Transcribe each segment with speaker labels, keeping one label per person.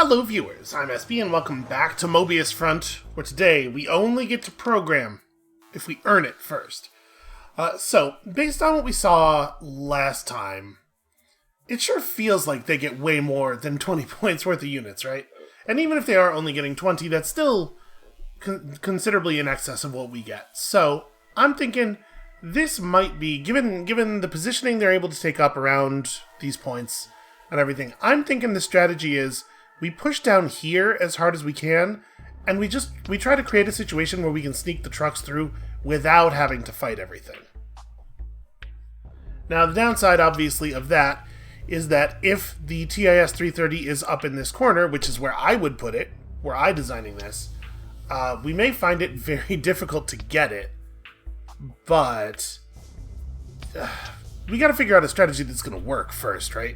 Speaker 1: Hello viewers, I'm SB and welcome back to Mobius Front, where today we only get to program if we earn it first. So, based on what we saw last time, it sure feels like they get way more than 20 points worth of units, right? And even if they are only getting 20, that's still considerably in excess of what we get. So, I'm thinking this might be, given the positioning they're able to take up around these points and everything, I'm thinking the strategy is we push down here as hard as we can, and we try to create a situation where we can sneak the trucks through without having to fight everything. Now, the downside, obviously, of that is that if the TIS 330 is up in this corner, which is where I would put it, where I'm designing this, we may find it very difficult to get it, but we gotta figure out a strategy that's gonna work first, right?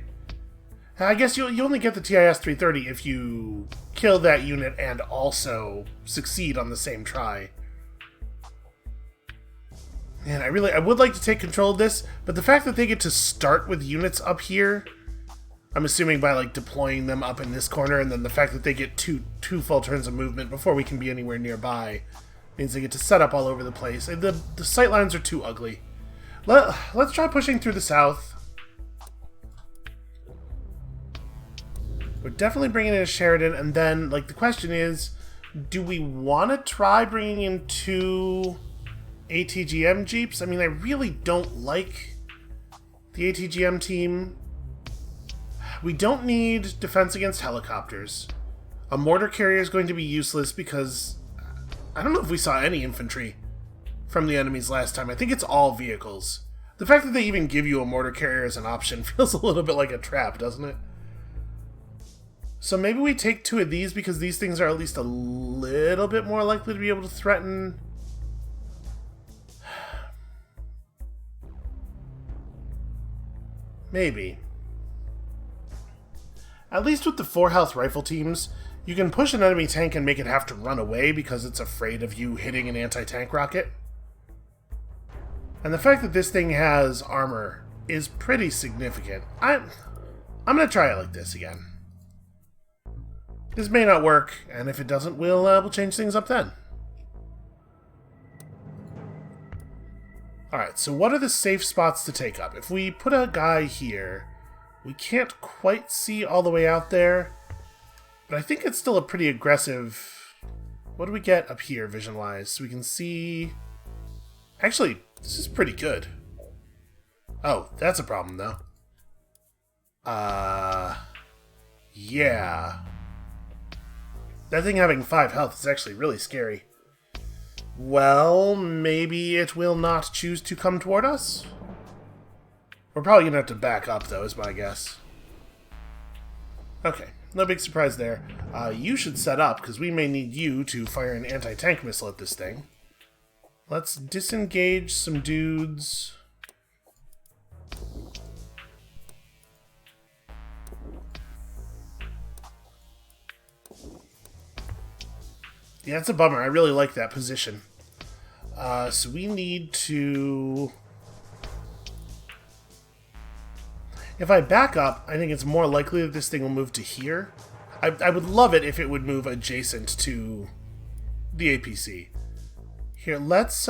Speaker 1: I guess you only get the TIS 330 if you kill that unit and also succeed on the same try. Man, I would like to take control of this, but the fact that they get to start with units up here, I'm assuming by like deploying them up in this corner, and then the fact that they get two full turns of movement before we can be anywhere nearby, means they get to set up all over the place. And the sight lines are too ugly. Let's try pushing through the south. We're definitely bringing in a Sheridan, and then, like, the question is, do we want to try bringing in 2 ATGM Jeeps? I mean, I really don't like the ATGM team. We don't need defense against helicopters. A mortar carrier is going to be useless because I don't know if we saw any infantry from the enemies last time. I think it's all vehicles. The fact that they even give you a mortar carrier as an option feels a little bit like a trap, doesn't it? So maybe we take 2 of these because these things are at least a little bit more likely to be able to threaten. Maybe. At least with the 4 health rifle teams, you can push an enemy tank and make it have to run away because it's afraid of you hitting an anti-tank rocket. And the fact that this thing has armor is pretty significant. I'm going to try it like this again. This may not work, and if it doesn't, we'll change things up then. Alright, so what are the safe spots to take up? If we put a guy here, we can't quite see all the way out there, but I think it's still a pretty aggressive... What do we get up here, vision-wise? So we can see... Actually, this is pretty good. Oh, that's a problem, though. Yeah... That thing having 5 health is actually really scary. Well, maybe it will not choose to come toward us? We're probably going to have to back up, though, is my guess. Okay, no big surprise there. You should set up, because we may need you to fire an anti-tank missile at this thing. Let's disengage some dudes. Yeah, it's a bummer. I really like that position. So we need to... If I back up, I think it's more likely that this thing will move to here. I would love it if it would move adjacent to the APC. Here, let's,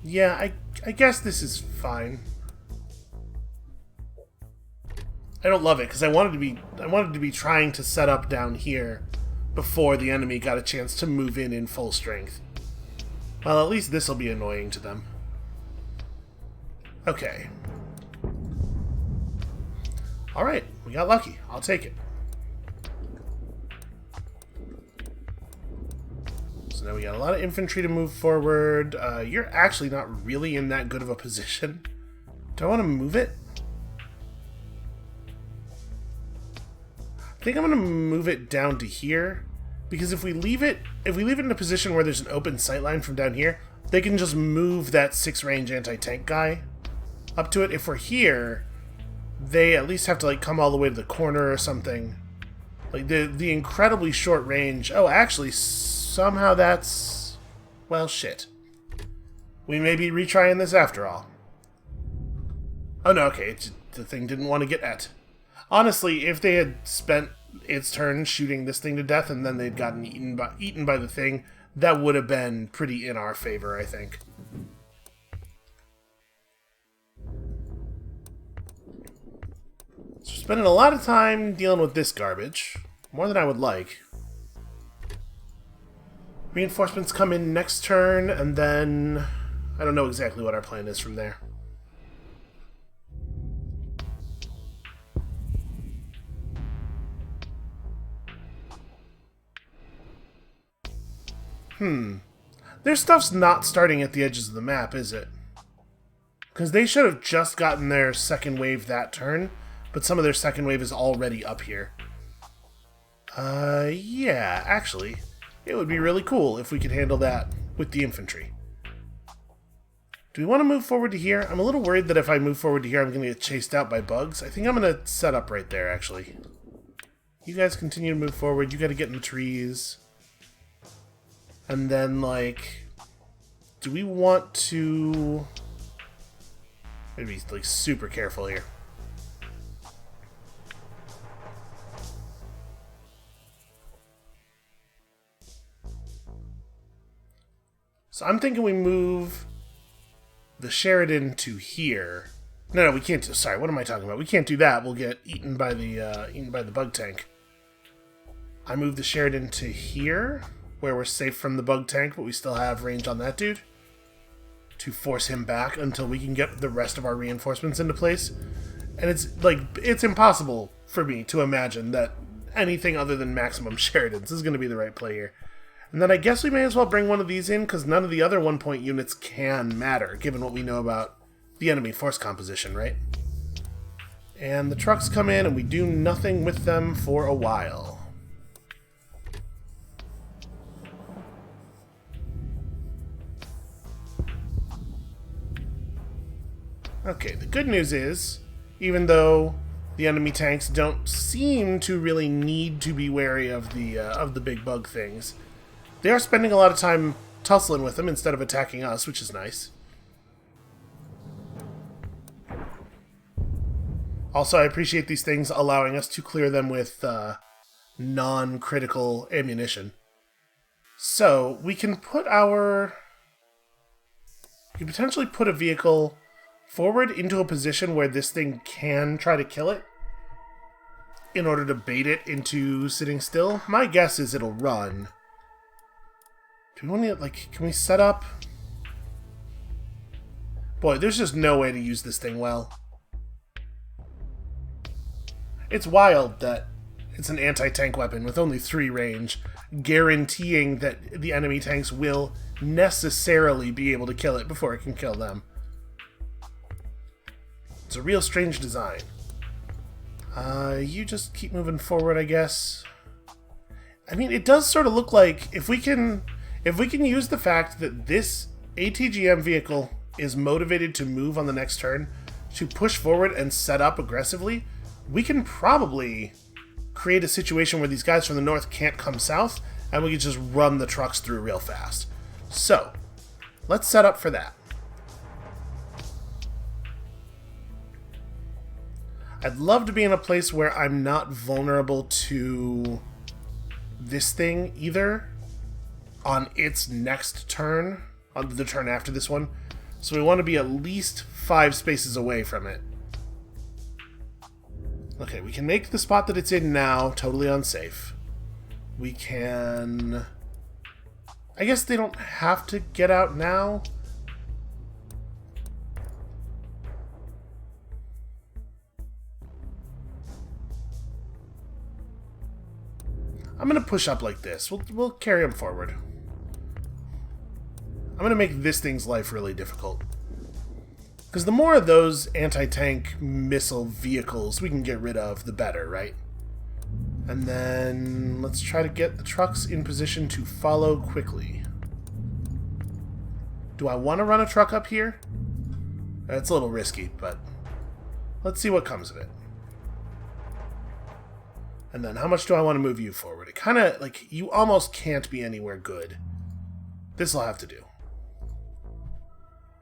Speaker 1: Yeah, I guess this is fine. I don't love it, because I wanted to be trying to set up down here before the enemy got a chance to move in full strength. Well, at least this will be annoying to them. Okay. Alright, we got lucky. I'll take it. So now we got a lot of infantry to move forward. You're actually not really in that good of a position. Do I want to move it? I think I'm going to move it down to here, because if we leave it in a position where there's an open sightline from down here, they can just move that 6-range anti-tank guy up to it. If we're here, they at least have to like come all the way to the corner or something. Like the incredibly short range. Oh, actually, somehow that's... Well, shit. We may be retrying this after all. Oh no, okay, the thing didn't want to get at. Honestly, if they had spent its turn shooting this thing to death and then they'd gotten eaten by the thing, that would have been pretty in our favor, I think. So spending a lot of time dealing with this garbage. More than I would like. Reinforcements come in next turn, and then I don't know exactly what our plan is from there. Their stuff's not starting at the edges of the map, is it? Because they should have just gotten their second wave that turn, but some of their second wave is already up here. Yeah, actually, it would be really cool if we could handle that with the infantry. Do we want to move forward to here? I'm a little worried that if I move forward to here, I'm going to get chased out by bugs. I think I'm going to set up right there, actually. You guys continue to move forward. You got to get in the trees. And then, like, do we want to... maybe, like, super careful here. So I'm thinking we move the Sheridan to here. No, we can't do... sorry, what am I talking about? We can't do that. We'll get eaten by the bug tank. I move the Sheridan to here, where we're safe from the bug tank, but we still have range on that dude, to force him back until we can get the rest of our reinforcements into place. And it's impossible for me to imagine that anything other than maximum Sheridans is going to be the right play here. And then I guess we may as well bring one of these in, because none of the other 1-point units can matter, given what we know about the enemy force composition, right? And the trucks come in, and we do nothing with them for a while. Okay, the good news is, even though the enemy tanks don't seem to really need to be wary of the big bug things, they are spending a lot of time tussling with them instead of attacking us, which is nice. Also, I appreciate these things allowing us to clear them with non-critical ammunition. So, we can put our... we can potentially put a vehicle forward into a position where this thing can try to kill it in order to bait it into sitting still. My guess is it'll run. Do we want to, like, can we set up... boy, there's just no way to use this thing well. It's wild that it's an anti-tank weapon with only 3 range, guaranteeing that the enemy tanks will necessarily be able to kill it before it can kill them. It's a real strange design. You just keep moving forward, I guess. I mean, it does sort of look like if we can use the fact that this ATGM vehicle is motivated to move on the next turn, to push forward and set up aggressively, we can probably create a situation where these guys from the north can't come south, and we can just run the trucks through real fast. So, let's set up for that. I'd love to be in a place where I'm not vulnerable to this thing either on its next turn, on the turn after this one. So we want to be at least 5 spaces away from it. Okay, we can make the spot that it's in now totally unsafe. We can... I guess they don't have to get out now. I'm going to push up like this. We'll carry them forward. I'm going to make this thing's life really difficult. Because the more of those anti-tank missile vehicles we can get rid of, the better, right? And then let's try to get the trucks in position to follow quickly. Do I want to run a truck up here? It's a little risky, but let's see what comes of it. And then how much do I want to move you forward? It kind of, like, you almost can't be anywhere good. This'll have to do.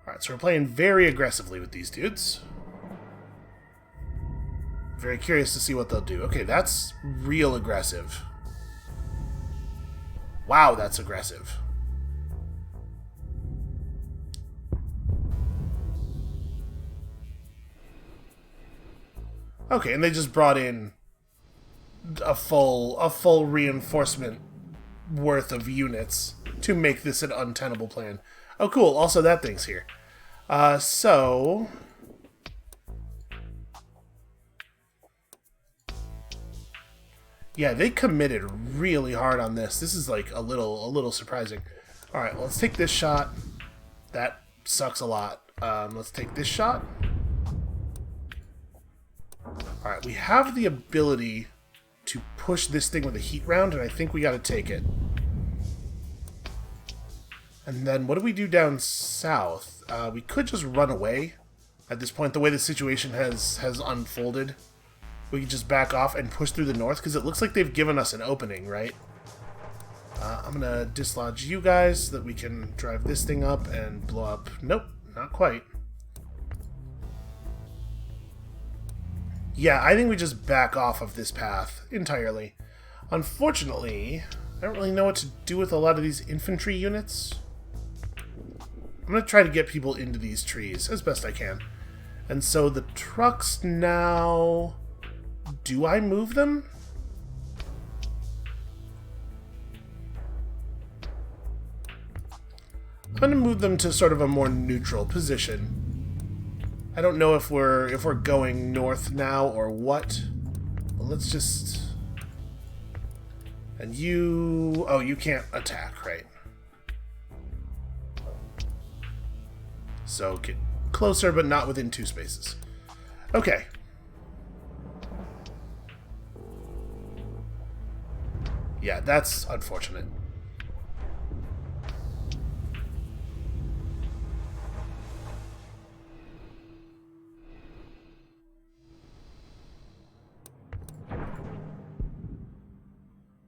Speaker 1: Alright, so we're playing very aggressively with these dudes. Very curious to see what they'll do. Okay, that's real aggressive. Wow, that's aggressive. Okay, and they just brought in a full reinforcement worth of units to make this an untenable plan. Oh, cool. Also, that thing's here. So... yeah, they committed really hard on this. This is like a little surprising. Alright, let's take this shot. That sucks a lot. Let's take this shot. Alright, we have the ability to push this thing with a heat round, and I think we gotta take it. And then what do we do down south? We could just run away at this point, the way the situation has unfolded. We can just back off and push through the north, because it looks like they've given us an opening, right? I'm going to dislodge you guys so that we can drive this thing up and blow up. Nope, not quite. Yeah, I think we just back off of this path entirely. Unfortunately, I don't really know what to do with a lot of these infantry units. I'm going to try to get people into these trees as best I can. And so the trucks now... do I move them? I'm going to move them to sort of a more neutral position. I don't know if we're going north now or what. But let's just... and you... oh, you can't attack, right? So get closer, but not within 2 spaces. Okay. Yeah, that's unfortunate.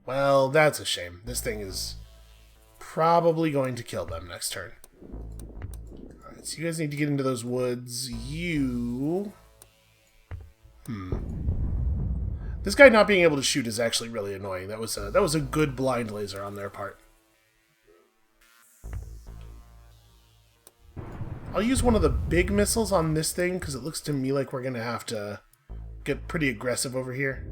Speaker 1: Well, that's a shame. This thing is probably going to kill them next turn. Alright, so you guys need to get into those woods. You... This guy not being able to shoot is actually really annoying. That was a good blind laser on their part. I'll use one of the big missiles on this thing, because it looks to me like we're going to have to get pretty aggressive over here.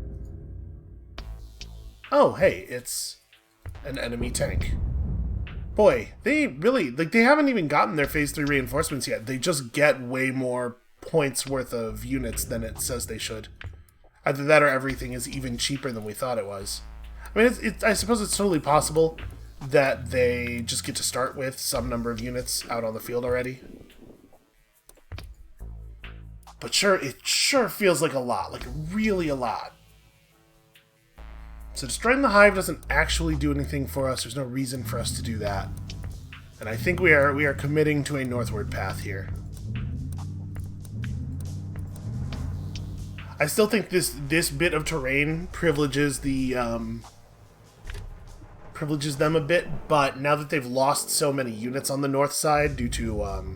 Speaker 1: Oh, hey, it's an enemy tank. Boy, they really, like, they haven't even gotten their Phase 3 reinforcements yet. They just get way more points worth of units than it says they should. Either that or everything is even cheaper than we thought it was. I mean, I suppose it's totally possible that they just get to start with some number of units out on the field already. But sure, it sure feels like a lot, like really a lot. So destroying the hive doesn't actually do anything for us. There's no reason for us to do that. And I think we are committing to a northward path here. I still think this bit of terrain privileges them a bit, but now that they've lost so many units on the north side due to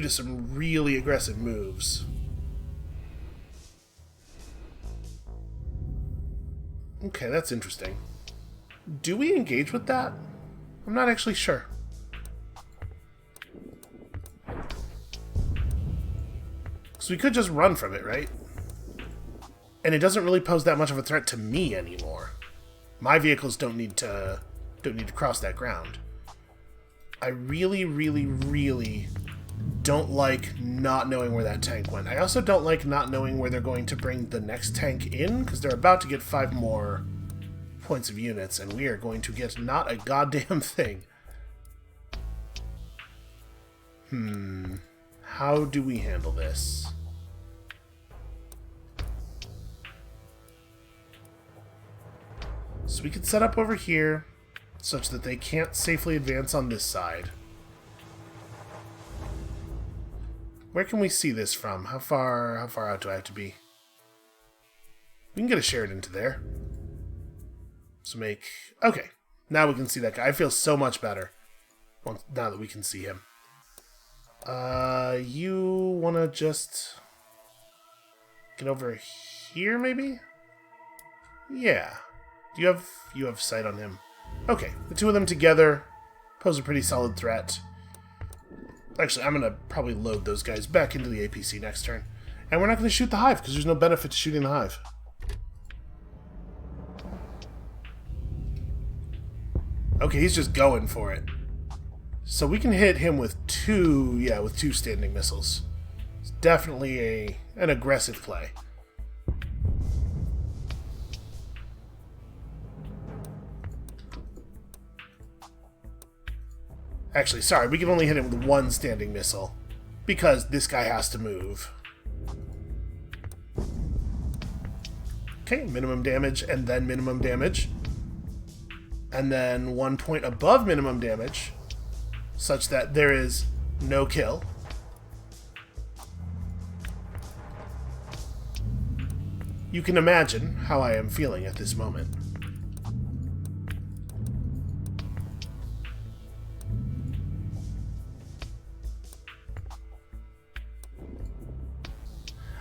Speaker 1: some really aggressive moves. Okay, that's interesting. Do we engage with that? I'm not actually sure. So we could just run from it, right? And it doesn't really pose that much of a threat to me anymore. My vehicles don't need to cross that ground. I really, really, really don't like not knowing where that tank went. I also don't like not knowing where they're going to bring the next tank in, because they're about to get 5 more points of units, and we are going to get not a goddamn thing. How do we handle this? So we could set up over here, such that they can't safely advance on this side. Where can we see this from? How far out do I have to be? We can get a shared into there. So make... okay, now we can see that guy. I feel so much better now that we can see him. You wanna just... Get over here, maybe? Yeah. You have sight on him. Okay, the two of them together pose a pretty solid threat. Actually, I'm going to probably load those guys back into the APC next turn. And we're not going to shoot the hive, because there's no benefit to shooting the hive. Okay, he's just going for it. So we can hit him with two standing missiles. It's definitely an aggressive play. Actually, sorry, we can only hit him with one standing missile, because this guy has to move. Okay, minimum damage, and then minimum damage. And then 1 point above minimum damage, such that there is no kill. You can imagine how I am feeling at this moment.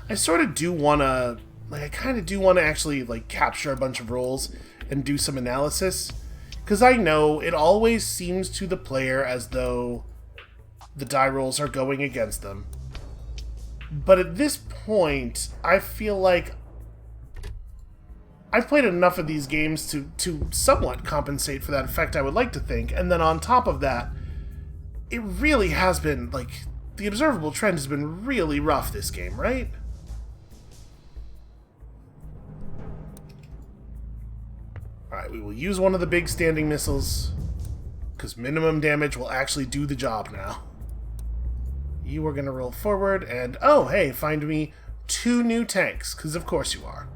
Speaker 1: I sort of do want to, I kind of do want to actually, capture a bunch of rolls and do some analysis. Because I know it always seems to the player as though the die rolls are going against them. But at this point, I feel like I've played enough of these games to somewhat compensate for that effect, I would like to think. And then on top of that, it really has been, the observable trend has been really rough this game, right? Alright, we will use one of the big standing missiles, because minimum damage will actually do the job now. You are going to roll forward, and oh, hey, find me 2 new tanks, because of course you are.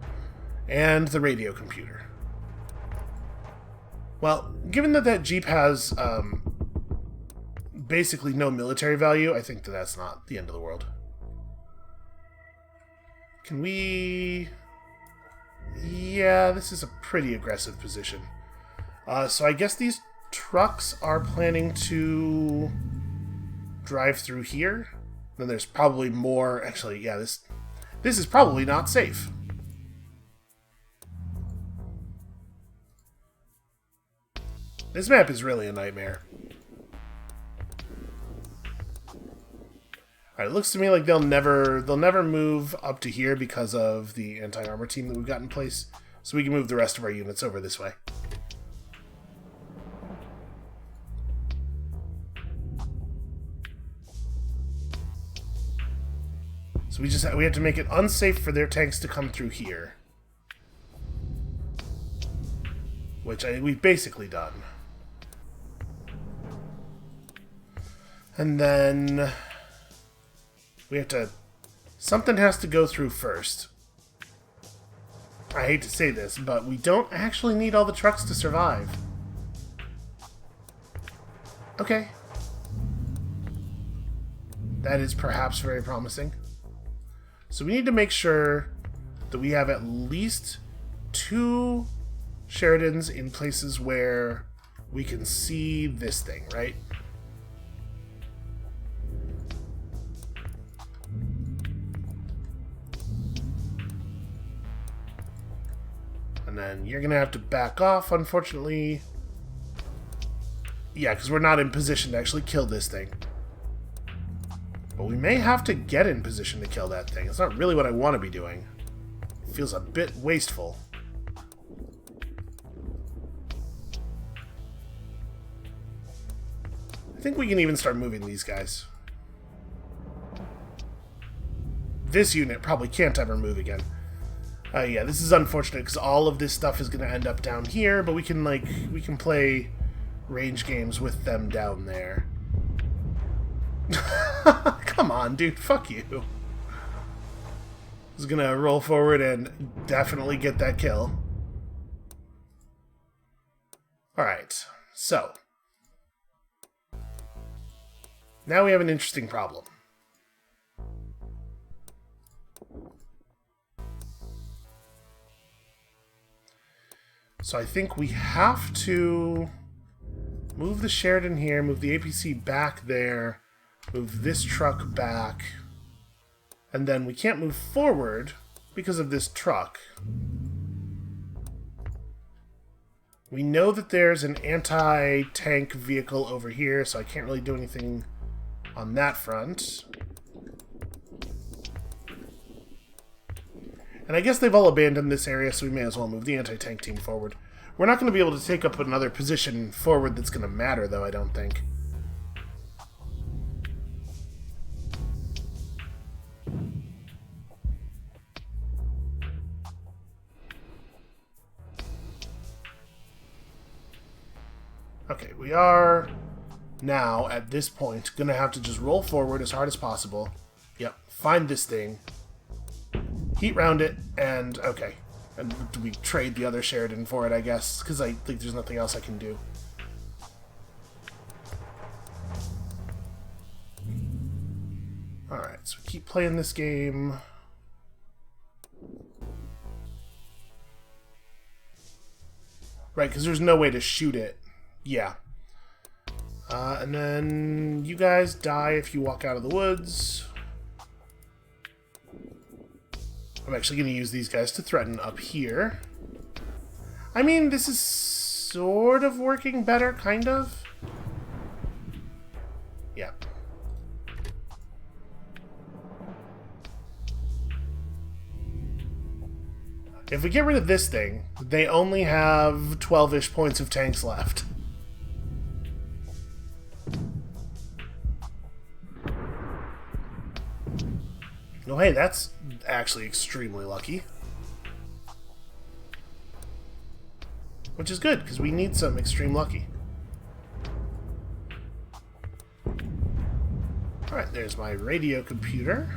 Speaker 1: And the radio computer. Well, given that that Jeep has basically no military value, I think that that's not the end of the world. Can we... Yeah, this is a pretty aggressive position. So I guess these trucks are planning to drive through here. Then there's probably more... Actually, yeah, this is probably not safe. This map is really a nightmare. Alright, it looks to me like they'll never move up to here because of the anti-armor team that we've got in place. So we can move the rest of our units over this way. So we have to make it unsafe for their tanks to come through here. Which we've basically done. And then we have to... Something has to go through first. I hate to say this, but we don't actually need all the trucks to survive. Okay. That is perhaps very promising. So we need to make sure that we have at least 2 Sheridans in places where we can see this thing, right? And then you're going to have to back off, unfortunately. Yeah, because we're not in position to actually kill this thing. But we may have to get in position to kill that thing. It's not really what I want to be doing. It feels a bit wasteful. I think we can even start moving these guys. This unit probably can't ever move again. Yeah, this is unfortunate because all of this stuff is going to end up down here, but we can play range games with them down there. Come on, dude, fuck you. He's going to roll forward and definitely get that kill. Alright, so. Now we have an interesting problem. So I think we have to move the Sheridan here, move the APC back there, move this truck back, and then we can't move forward because of this truck. We know that there's an anti-tank vehicle over here, so I can't really do anything on that front. And I guess they've all abandoned this area, so we may as well move the anti-tank team forward. We're not going to be able to take up another position forward that's going to matter, though, I don't think. Okay, we are now, at this point, going to have to just roll forward as hard as possible. Yep, find this thing. Heat round it, and okay. And we trade the other Sheridan for it, I guess, because I think there's nothing else I can do. Alright, so keep playing this game. Right, because there's no way to shoot it. Yeah. And then you guys die if you walk out of the woods. I'm actually going to use these guys to threaten up here. I mean, this is sort of working better, kind of. Yeah. If we get rid of this thing, they only have 12-ish points of tanks left. Oh, hey, that's actually extremely lucky. Which is good, because we need some extreme lucky. Alright, there's my radio computer.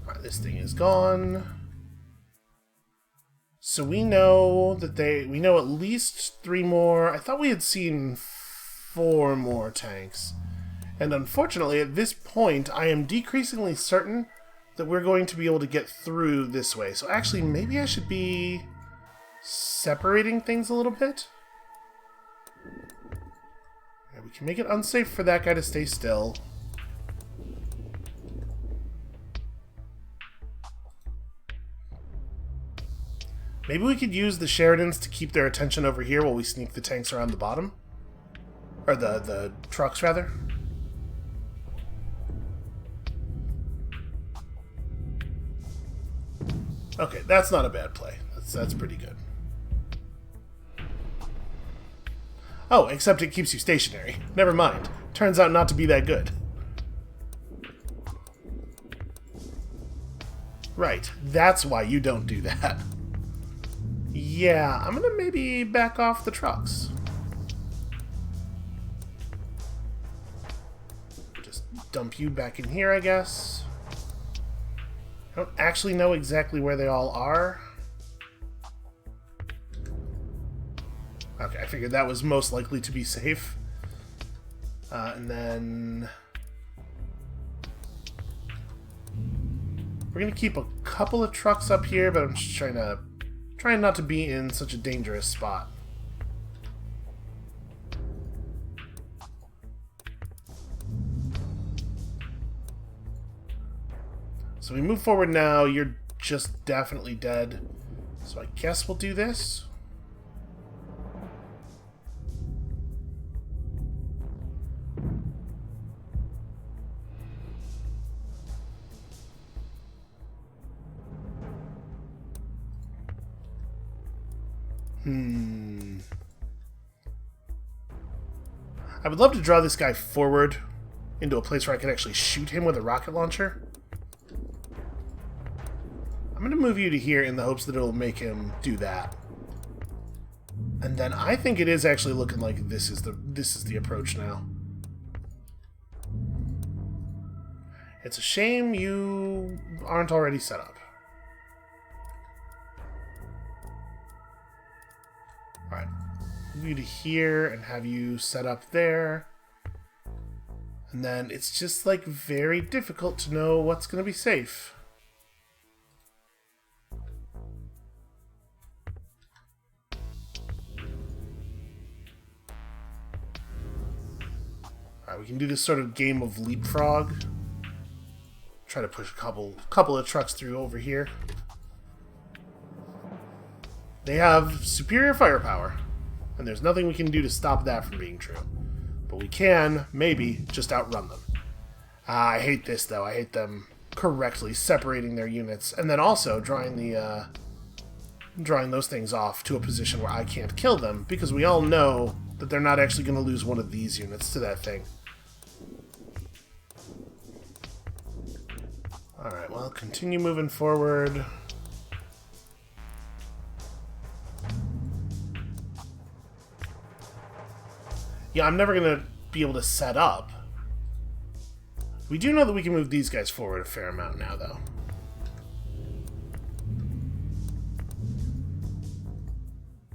Speaker 1: Alright, this thing is gone. So we know that we know at least 3 more. I thought we had seen 4 more tanks. And unfortunately, at this point, I am decreasingly certain that we're going to be able to get through this way. So actually, maybe I should be separating things a little bit. Yeah, we can make it unsafe for that guy to stay still. Maybe we could use the Sheridans to keep their attention over here while we sneak the tanks around the bottom. Or the trucks, rather. Okay, that's not a bad play. That's pretty good. Oh, except it keeps you stationary. Never mind. Turns out not to be that good. Right, that's why you don't do that. Yeah, I'm gonna maybe back off the trucks. Dump you back in here, I guess. I don't actually know exactly where they all are. Okay, I figured that was most likely to be safe. And then we're gonna keep a couple of trucks up here, but I'm just trying not to be in such a dangerous spot. So we move forward now. You're just definitely dead. So I guess we'll do this. I would love to draw this guy forward into a place where I could actually shoot him with a rocket launcher. I'm going to move you to here in the hopes that it'll make him do that. And then I think it is actually looking like this is the approach now. It's a shame you aren't already set up. Alright. Move you to here and have you set up there. And then it's just like very difficult to know what's going to be safe. Alright, we can do this sort of game of leapfrog. Try to push a couple of trucks through over here. They have superior firepower, and there's nothing we can do to stop that from being true. But we can, maybe, just outrun them. I hate this, though. I hate them correctly separating their units, and then also drawing those things off to a position where I can't kill them, because we all know that they're not actually going to lose one of these units to that thing. Alright, well, continue moving forward. Yeah, I'm never going to be able to set up. We do know that we can move these guys forward a fair amount now, though.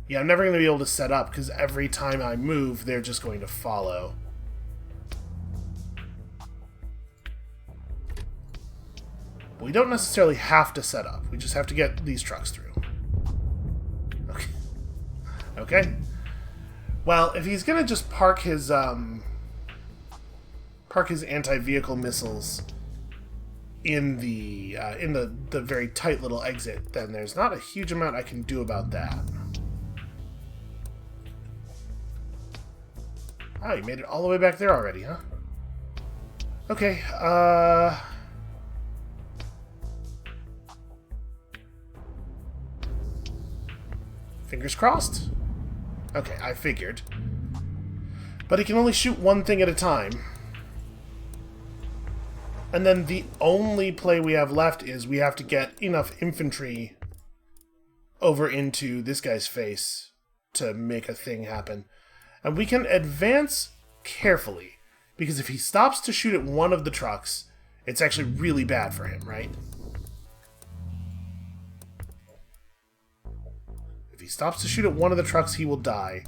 Speaker 1: Yeah, I'm never going to be able to set up, because every time I move, they're just going to follow. But we don't necessarily have to set up. We just have to get these trucks through. Okay. Okay. Well, if he's going to just park his anti-vehicle missiles in the very tight little exit, then there's not a huge amount I can do about that. Oh, you made it all the way back there already, huh? Okay, fingers crossed. Okay, I figured. But he can only shoot one thing at a time. And then the only play we have left is we have to get enough infantry over into this guy's face to make a thing happen. And we can advance carefully, because if he stops to shoot at one of the trucks, it's actually really bad for him, right? If he stops to shoot at one of the trucks, he will die.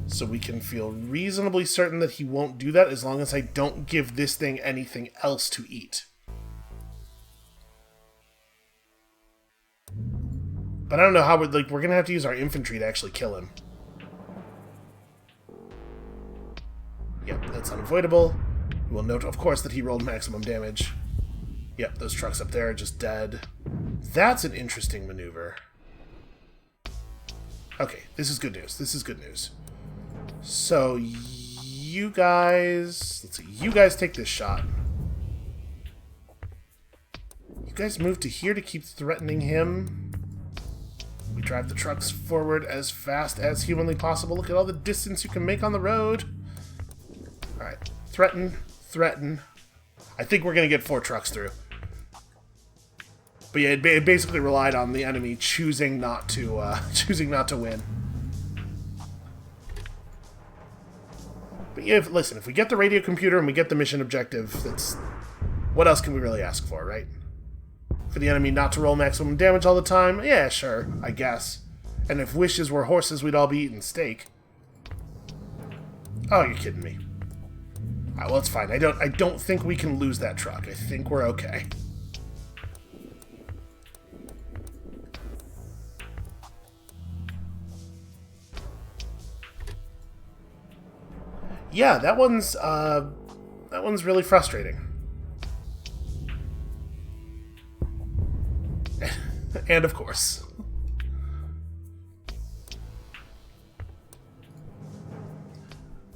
Speaker 1: So we can feel reasonably certain that he won't do that as long as I don't give this thing anything else to eat. But I don't know how we're gonna have to use our infantry to actually kill him. Yep, that's unavoidable. We will note, of course, that he rolled maximum damage. Yep, those trucks up there are just dead. That's an interesting maneuver. Okay, this is good news. This is good news. So, you guys... Let's see. You guys take this shot. You guys move to here to keep threatening him. We drive the trucks forward as fast as humanly possible. Look at all the distance you can make on the road. Alright. Threaten. Threaten. I think we're going to get 4 trucks through. But yeah, it basically relied on the enemy choosing not to win. But yeah, listen, if we get the radio computer and we get the mission objective, that's... What else can we really ask for, right? For the enemy not to roll maximum damage all the time? Yeah, sure, I guess. And if wishes were horses, we'd all be eating steak. Oh, you're kidding me. Alright, well, it's fine. I don't think we can lose that truck. I think we're okay. Yeah, that one's really frustrating. And of course.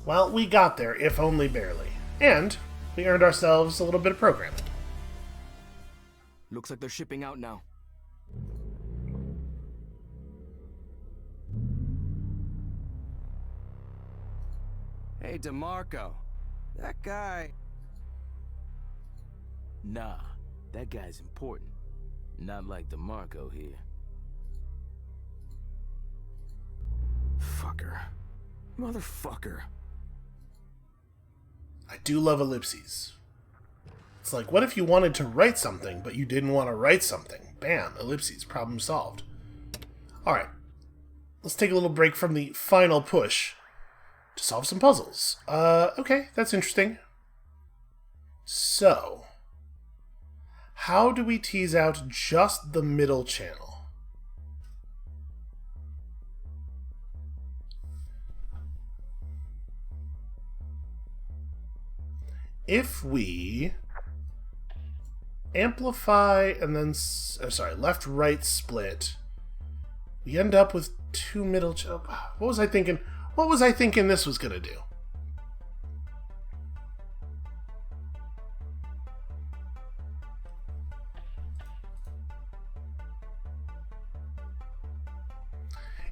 Speaker 1: Well, we got there, if only barely. And we earned ourselves a little bit of programming.
Speaker 2: Looks like they're shipping out now. Hey, DeMarco. That guy...
Speaker 3: Nah, that guy's important. Not like DeMarco here.
Speaker 2: Fucker. Motherfucker.
Speaker 1: I do love ellipses. It's like, what if you wanted to write something, but you didn't want to write something? Bam, ellipses, problem solved. Alright, let's take a little break from the final push to solve some puzzles. Okay, that's interesting. So, how do we tease out just the middle channel? if we amplify and then, left-right split, we end up with two middle... What was I thinking? What was I thinking this was going to do?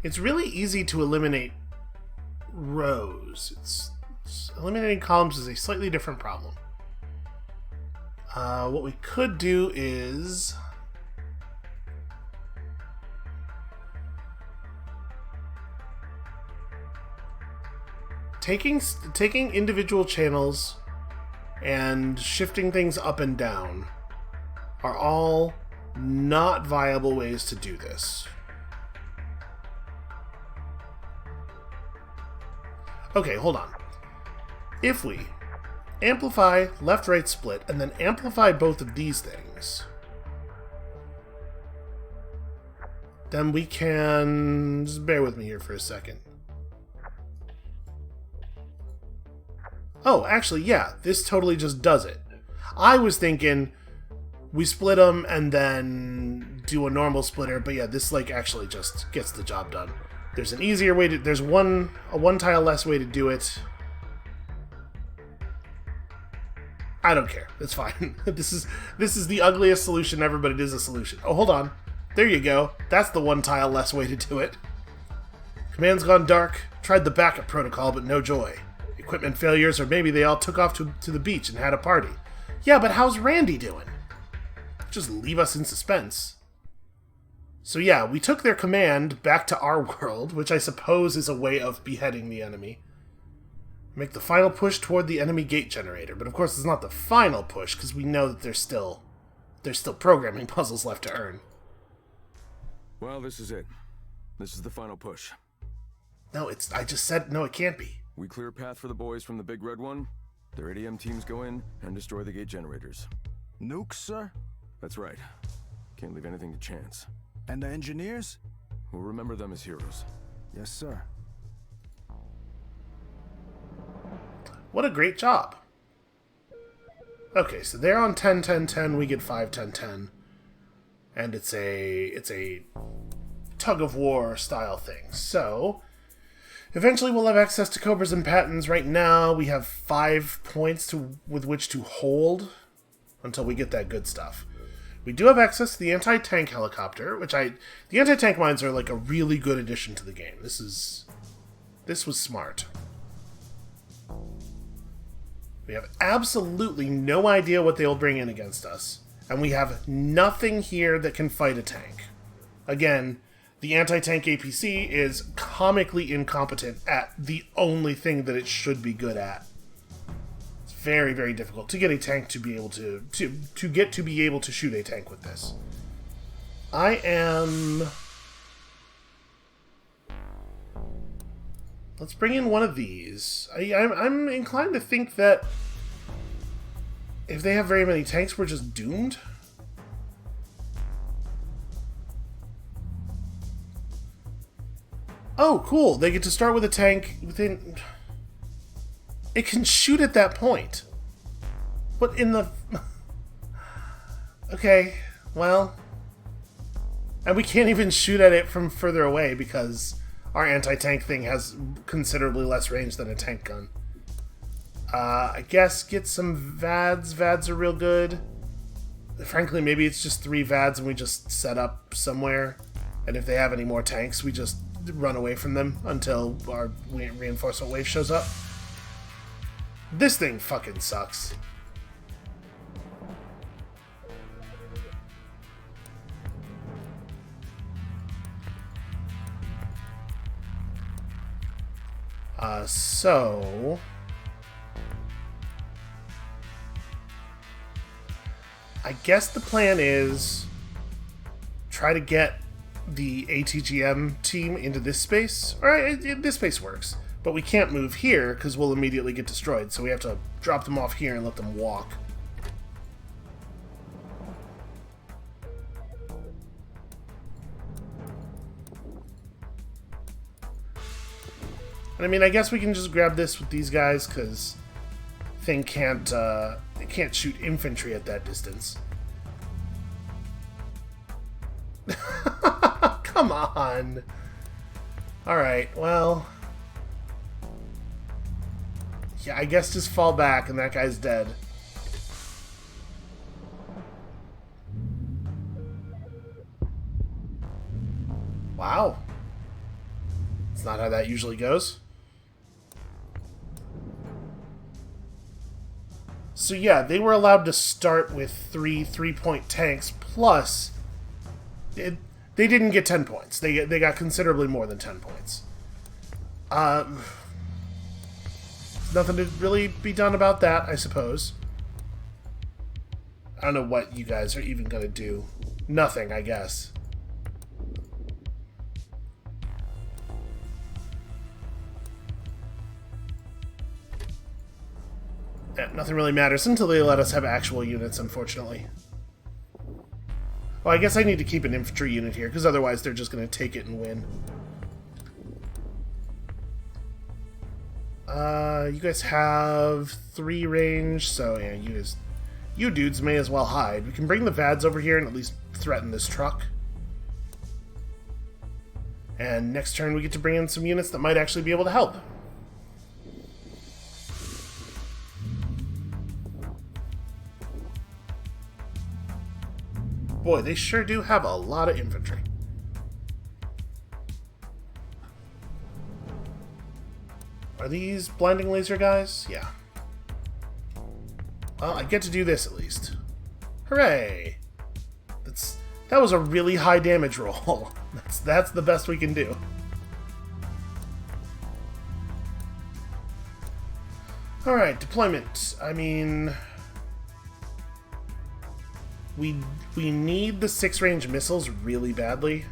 Speaker 1: It's really easy to eliminate rows. Eliminating columns is a slightly different problem. What we could do is... taking individual channels and shifting things up and down are all not viable ways to do this. Okay, hold on. If we amplify left-right split and then amplify both of these things, then we can... Just bear with me here for a second. Oh, actually, yeah, this totally just does it. I was thinking we split them and then do a normal splitter, but yeah, this like actually just gets the job done. There's an easier way to... There's a one tile less way to do it. I don't care. It's fine. This is the ugliest solution ever, but it is a solution. Oh, hold on. There you go. That's the one tile less way to do it. Command's gone dark. Tried the backup protocol, but no joy. Equipment failures, or maybe they all took off to the beach and had a party. Yeah, but how's Randy doing? Just leave us in suspense. So yeah, we took their command back to our world, which I suppose is a way of beheading the enemy. Make the final push toward the enemy gate generator, but of course it's not the final push, because we know that there's still programming puzzles left to earn.
Speaker 2: Well, this is it. This is the final push.
Speaker 1: No, I just said, no, it can't be.
Speaker 2: We clear a path for the boys from the big red one. Their ADM teams go in and destroy the gate generators.
Speaker 4: Nukes, sir?
Speaker 2: That's right. Can't leave anything to chance.
Speaker 4: And the engineers?
Speaker 2: We'll remember them as heroes.
Speaker 4: Yes, sir.
Speaker 1: What a great job. Okay, so they're on 10, 10, 10, we get 5, 10, 10. And it's a tug-of-war style thing. So, eventually we'll have access to Cobras and Pattons. Right now, we have 5 points with which to hold until we get that good stuff. We do have access to the anti-tank helicopter, the anti-tank mines are like a really good addition to the game. This was smart. We have absolutely no idea what they'll bring in against us, and we have nothing here that can fight a tank. Again, the anti-tank APC is comically incompetent at the only thing that it should be good at. It's very, very difficult to get a tank to be able to be able to shoot a tank with this. Let's bring in one of these. I'm inclined to think that if they have very many tanks, we're just doomed. Oh, cool. They get to start with a tank within... It can shoot at that point. What in the... Okay, well... And we can't even shoot at it from further away because our anti-tank thing has considerably less range than a tank gun. I guess get some VADs. VADs are real good. Frankly, maybe it's just 3 VADs and we just set up somewhere. And if they have any more tanks, we just run away from them until our reinforcement wave shows up. This thing fucking sucks. So... I guess the plan is try to get the ATGM team into this space. Alright, this space works. But we can't move here because we'll immediately get destroyed, so we have to drop them off here and let them walk. And I mean, I guess we can just grab this with these guys, because thing can't it can't shoot infantry at that distance. Come on. Alright, well... yeah, I guess just fall back and that guy's dead. Wow. That's not how that usually goes. So yeah, they were allowed to start with 3 3-point tanks, plus they didn't get 10 points. They got considerably more than 10 points. Nothing to really be done about that, I suppose. I don't know what you guys are even going to do. Nothing, I guess. Nothing really matters until they let us have actual units, unfortunately. Well, I guess I need to keep an infantry unit here, because otherwise they're just going to take it and win. You guys have 3 range, so yeah, you dudes may as well hide. We can bring the VADs over here and at least threaten this truck. And next turn we get to bring in some units that might actually be able to help. Boy, they sure do have a lot of infantry. Are these blinding laser guys? Yeah. Well, I get to do this at least. Hooray! That was a really high damage roll. That's the best we can do. Alright, deployment. I mean... We need the 6-range missiles really badly.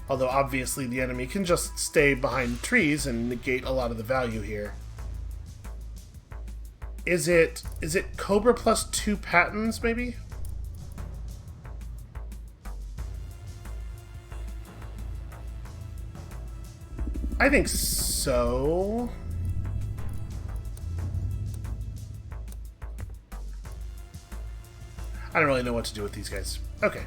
Speaker 1: Although obviously the enemy can just stay behind trees and negate a lot of the value here. Is it Cobra plus 2 patents, maybe? I think so. I don't really know what to do with these guys. Okay.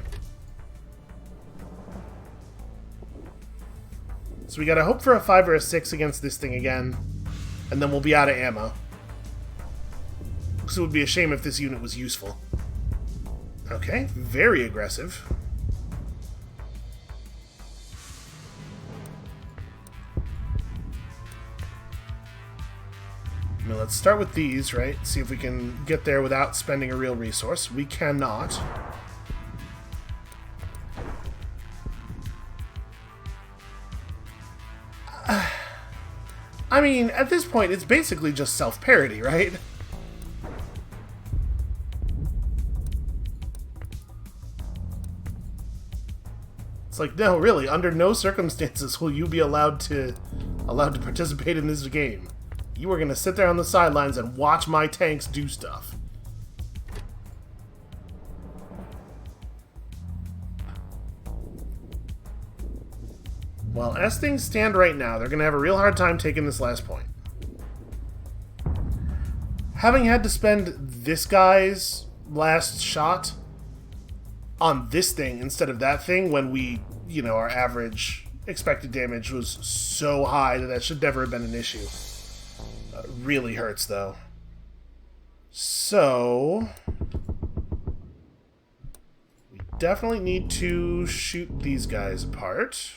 Speaker 1: So we gotta hope for a 5 or a 6 against this thing again, and then we'll be out of ammo. Because it would be a shame if this unit was useful. Okay, very aggressive. Now let's start with these, right? See if we can get there without spending a real resource. We cannot. I mean, at this point, it's basically just self-parody, right? It's like, no, really, under no circumstances will you be allowed to participate in this game. You are going to sit there on the sidelines and watch my tanks do stuff. Well, as things stand right now, they're going to have a real hard time taking this last point. Having had to spend this guy's last shot on this thing instead of that thing when we, you know, our average expected damage was so high that should never have been an issue. Really hurts, though. So... we definitely need to shoot these guys apart.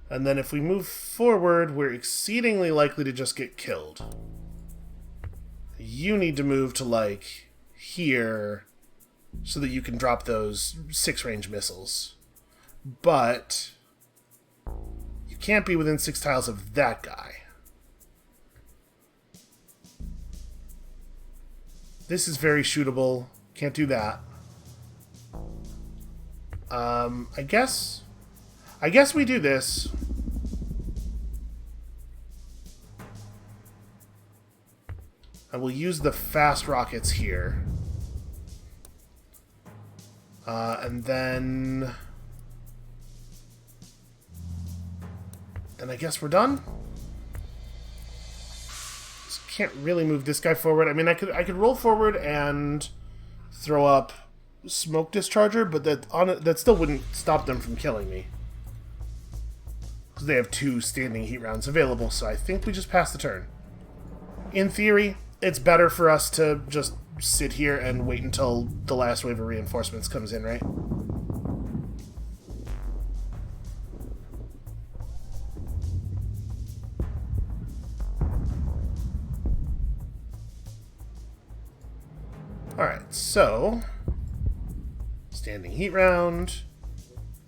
Speaker 1: And then if we move forward, we're exceedingly likely to just get killed. You need to move to, like, here so that you can drop those 6-range missiles. But you can't be within 6 tiles of that guy. This is very shootable. Can't do that. I guess we do this. And we'll use the fast rockets here. And then I guess we're done? can't really move this guy forward. I mean, I could roll forward and throw up smoke discharger, but that still wouldn't stop them from killing me. Because they have 2 standing heat rounds available, so I think we just pass the turn. In theory, it's better for us to just sit here and wait until the last wave of reinforcements comes in, right? Alright, so standing heat round.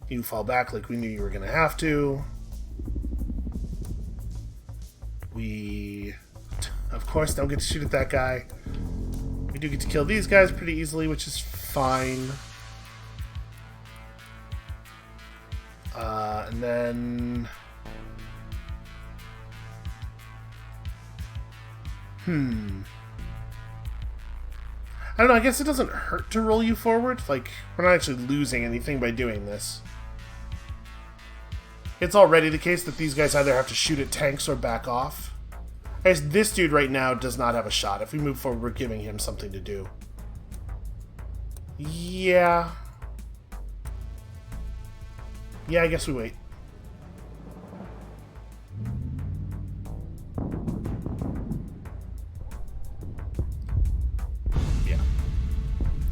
Speaker 1: You fall back like we knew you were going to have to. We, of course, don't get to shoot at that guy. We do get to kill these guys pretty easily, which is fine. And then... I don't know, I guess it doesn't hurt to roll you forward. Like, we're not actually losing anything by doing this. It's already the case that these guys either have to shoot at tanks or back off. I guess this dude right now does not have a shot. If we move forward, we're giving him something to do. Yeah. Yeah, I guess we wait.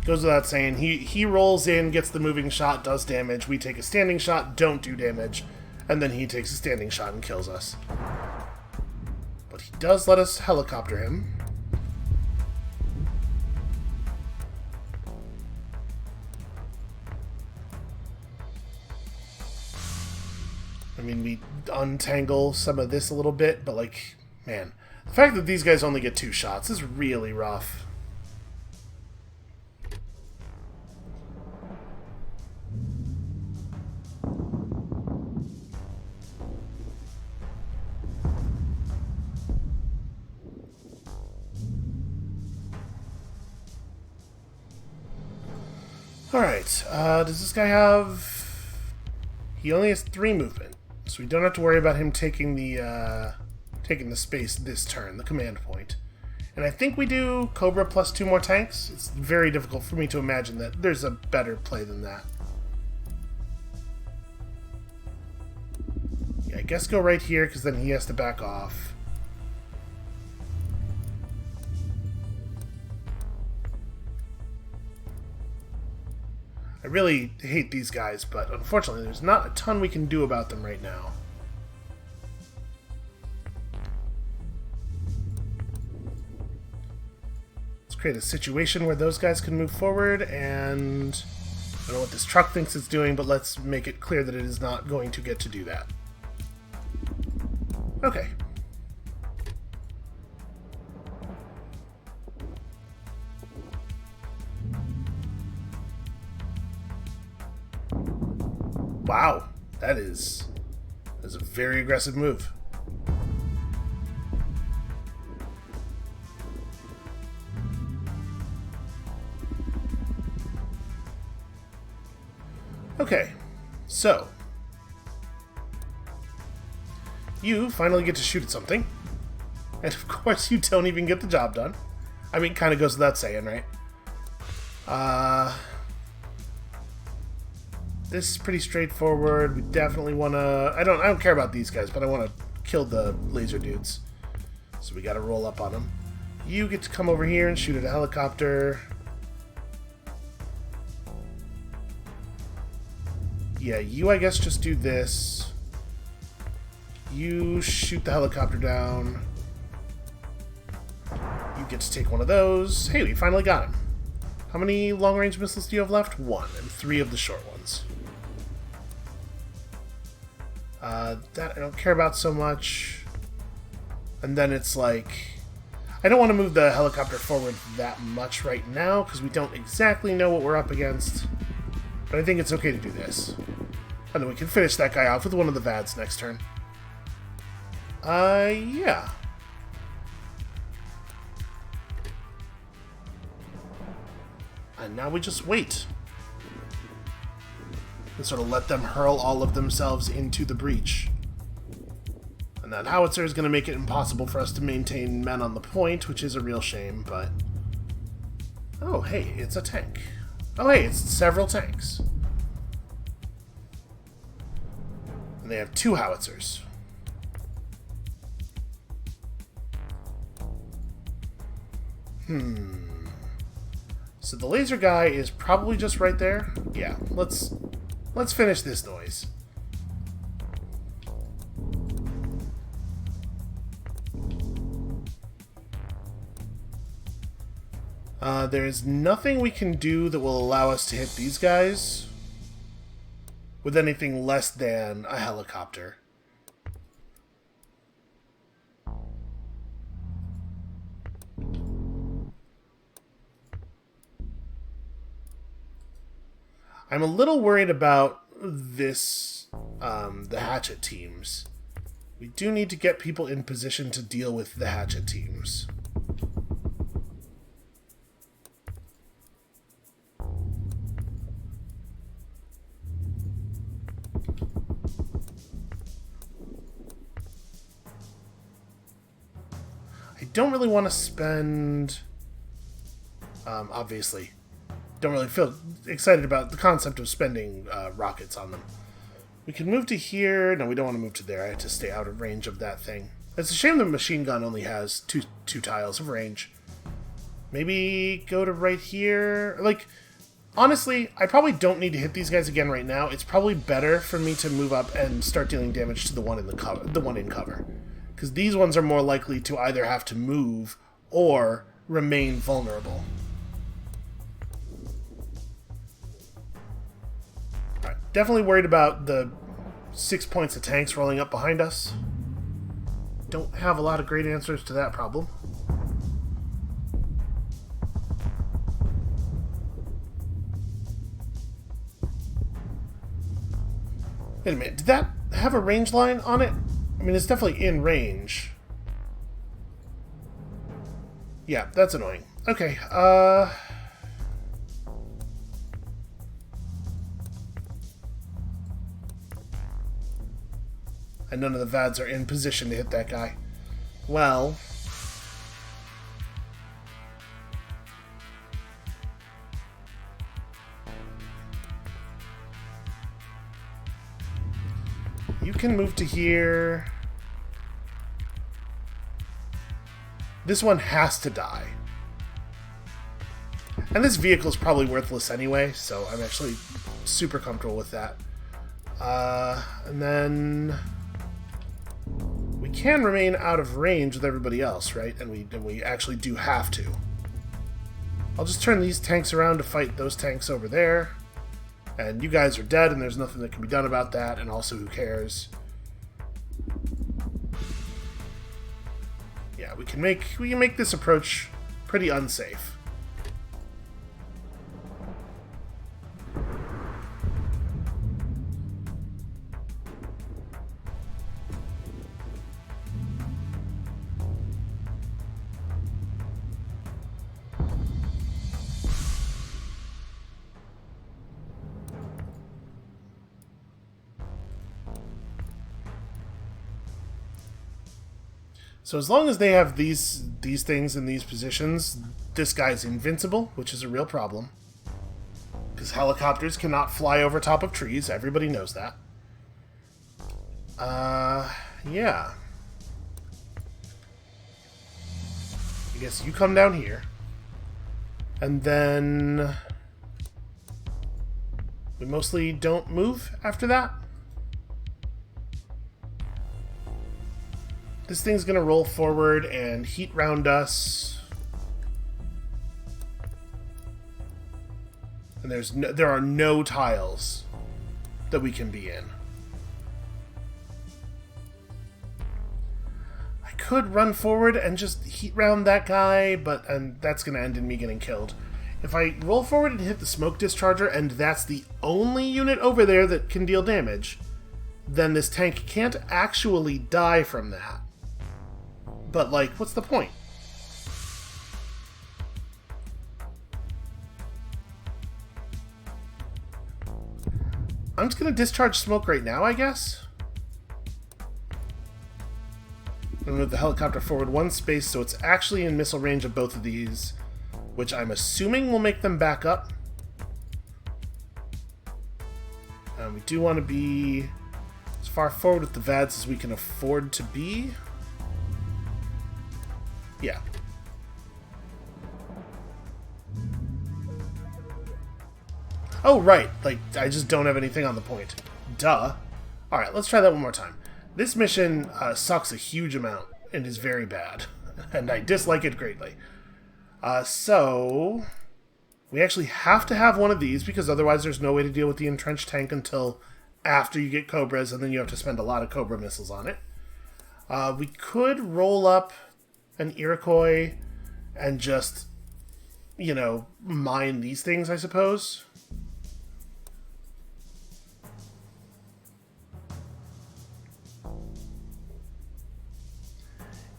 Speaker 1: Goes without saying, he rolls in, gets the moving shot, does damage. We take a standing shot, don't do damage. And then he takes a standing shot and kills us. But he does let us helicopter him. I mean, we untangle some of this a little bit, but like, man. The fact that these guys only get 2 shots is really rough. Alright, does this guy have... He only has 3 movement, so we don't have to worry about him taking the space this turn, the command point. And I think we do Cobra plus 2 more tanks. It's very difficult for me to imagine that there's a better play than that. Yeah, I guess go right here, because then he has to back off. I really hate these guys, but unfortunately there's not a ton we can do about them right now. Let's create a situation where those guys can move forward, and I don't know what this truck thinks it's doing, but let's make it clear that it is not going to get to do that. Okay. Wow, that is a very aggressive move. Okay, so you finally get to shoot at something, and of course you don't even get the job done. I mean, kind of goes without saying, right? This is pretty straightforward. We definitely want to... I don't care about these guys, but I want to kill the laser dudes. So we got to roll up on them. You get to come over here and shoot at a helicopter. Yeah, you, I guess, just do this. You shoot the helicopter down. You get to take one of those. Hey, we finally got him. How many long-range missiles do you have left? 1, and 3 of the short ones. That I don't care about so much. And then it's like... I don't want to move the helicopter forward that much right now, because we don't exactly know what we're up against. But I think it's okay to do this. And then we can finish that guy off with one of the VADs next turn. Yeah. And now we just wait. And sort of let them hurl all of themselves into the breach. And And that howitzer is going to make it impossible for us to maintain men on the point, which is a real shame, but... Oh, hey, it's a tank. Oh, hey, it's several tanks. And they have 2 howitzers. So the laser guy is probably just right there. Yeah, let's finish this noise. There's nothing we can do that will allow us to hit these guys with anything less than a helicopter. I'm a little worried about this, the hatchet teams. We do need to get people in position to deal with the hatchet teams. I don't really want to spend... obviously, don't really feel excited about the concept of spending rockets on them. We can move to here. No, we don't want to move to there. I have to stay out of range of that thing. It's a shame the machine gun only has two tiles of range. Maybe go to right here. Like, honestly, I probably don't need to hit these guys again right now. It's probably better for me to move up and start dealing damage to the one in cover. Because these ones are more likely to either have to move or remain vulnerable. Alright, definitely worried about the 6 points of tanks rolling up behind us. Don't have a lot of great answers to that problem. Wait a minute, did that have a range line on it? I mean, it's definitely in range. Yeah, that's annoying. Okay, and none of the VADs are in position to hit that guy. Well... you can move to here. This one has to die. And this vehicle is probably worthless anyway, so I'm actually super comfortable with that. And then... we can remain out of range with everybody else, right? And we actually do have to. I'll just turn these tanks around to fight those tanks over there. And you guys are dead, and there's nothing that can be done about that, and also who cares? Yeah, we can make this approach pretty unsafe. So as long as they have these things in these positions, this guy's invincible, which is a real problem. Because helicopters cannot fly over top of trees, everybody knows that. Yeah. I guess you come down here. And then... we mostly don't move after that. This thing's gonna roll forward and heat round us. And there are no tiles that we can be in. I could run forward and just heat round that guy, but that's gonna end in me getting killed. If I roll forward and hit the smoke discharger, and that's the only unit over there that can deal damage, then this tank can't actually die from that. But, like, what's the point? I'm just gonna discharge smoke right now, I guess? move the helicopter forward 1 space, so it's actually in missile range of both of these, which I'm assuming will make them back up. We do want to be as far forward with the VADs as we can afford to be. Yeah. Oh, right. Like, I just don't have anything on the point. Duh. Alright, let's try that one more time. This mission sucks a huge amount and is very bad. And I dislike it greatly. So we actually have to have one of these, because otherwise there's no way to deal with the entrenched tank until after you get Cobras, and then you have to spend a lot of Cobra missiles on it. We could roll up an Iroquois and just, you know, mine these things, I suppose.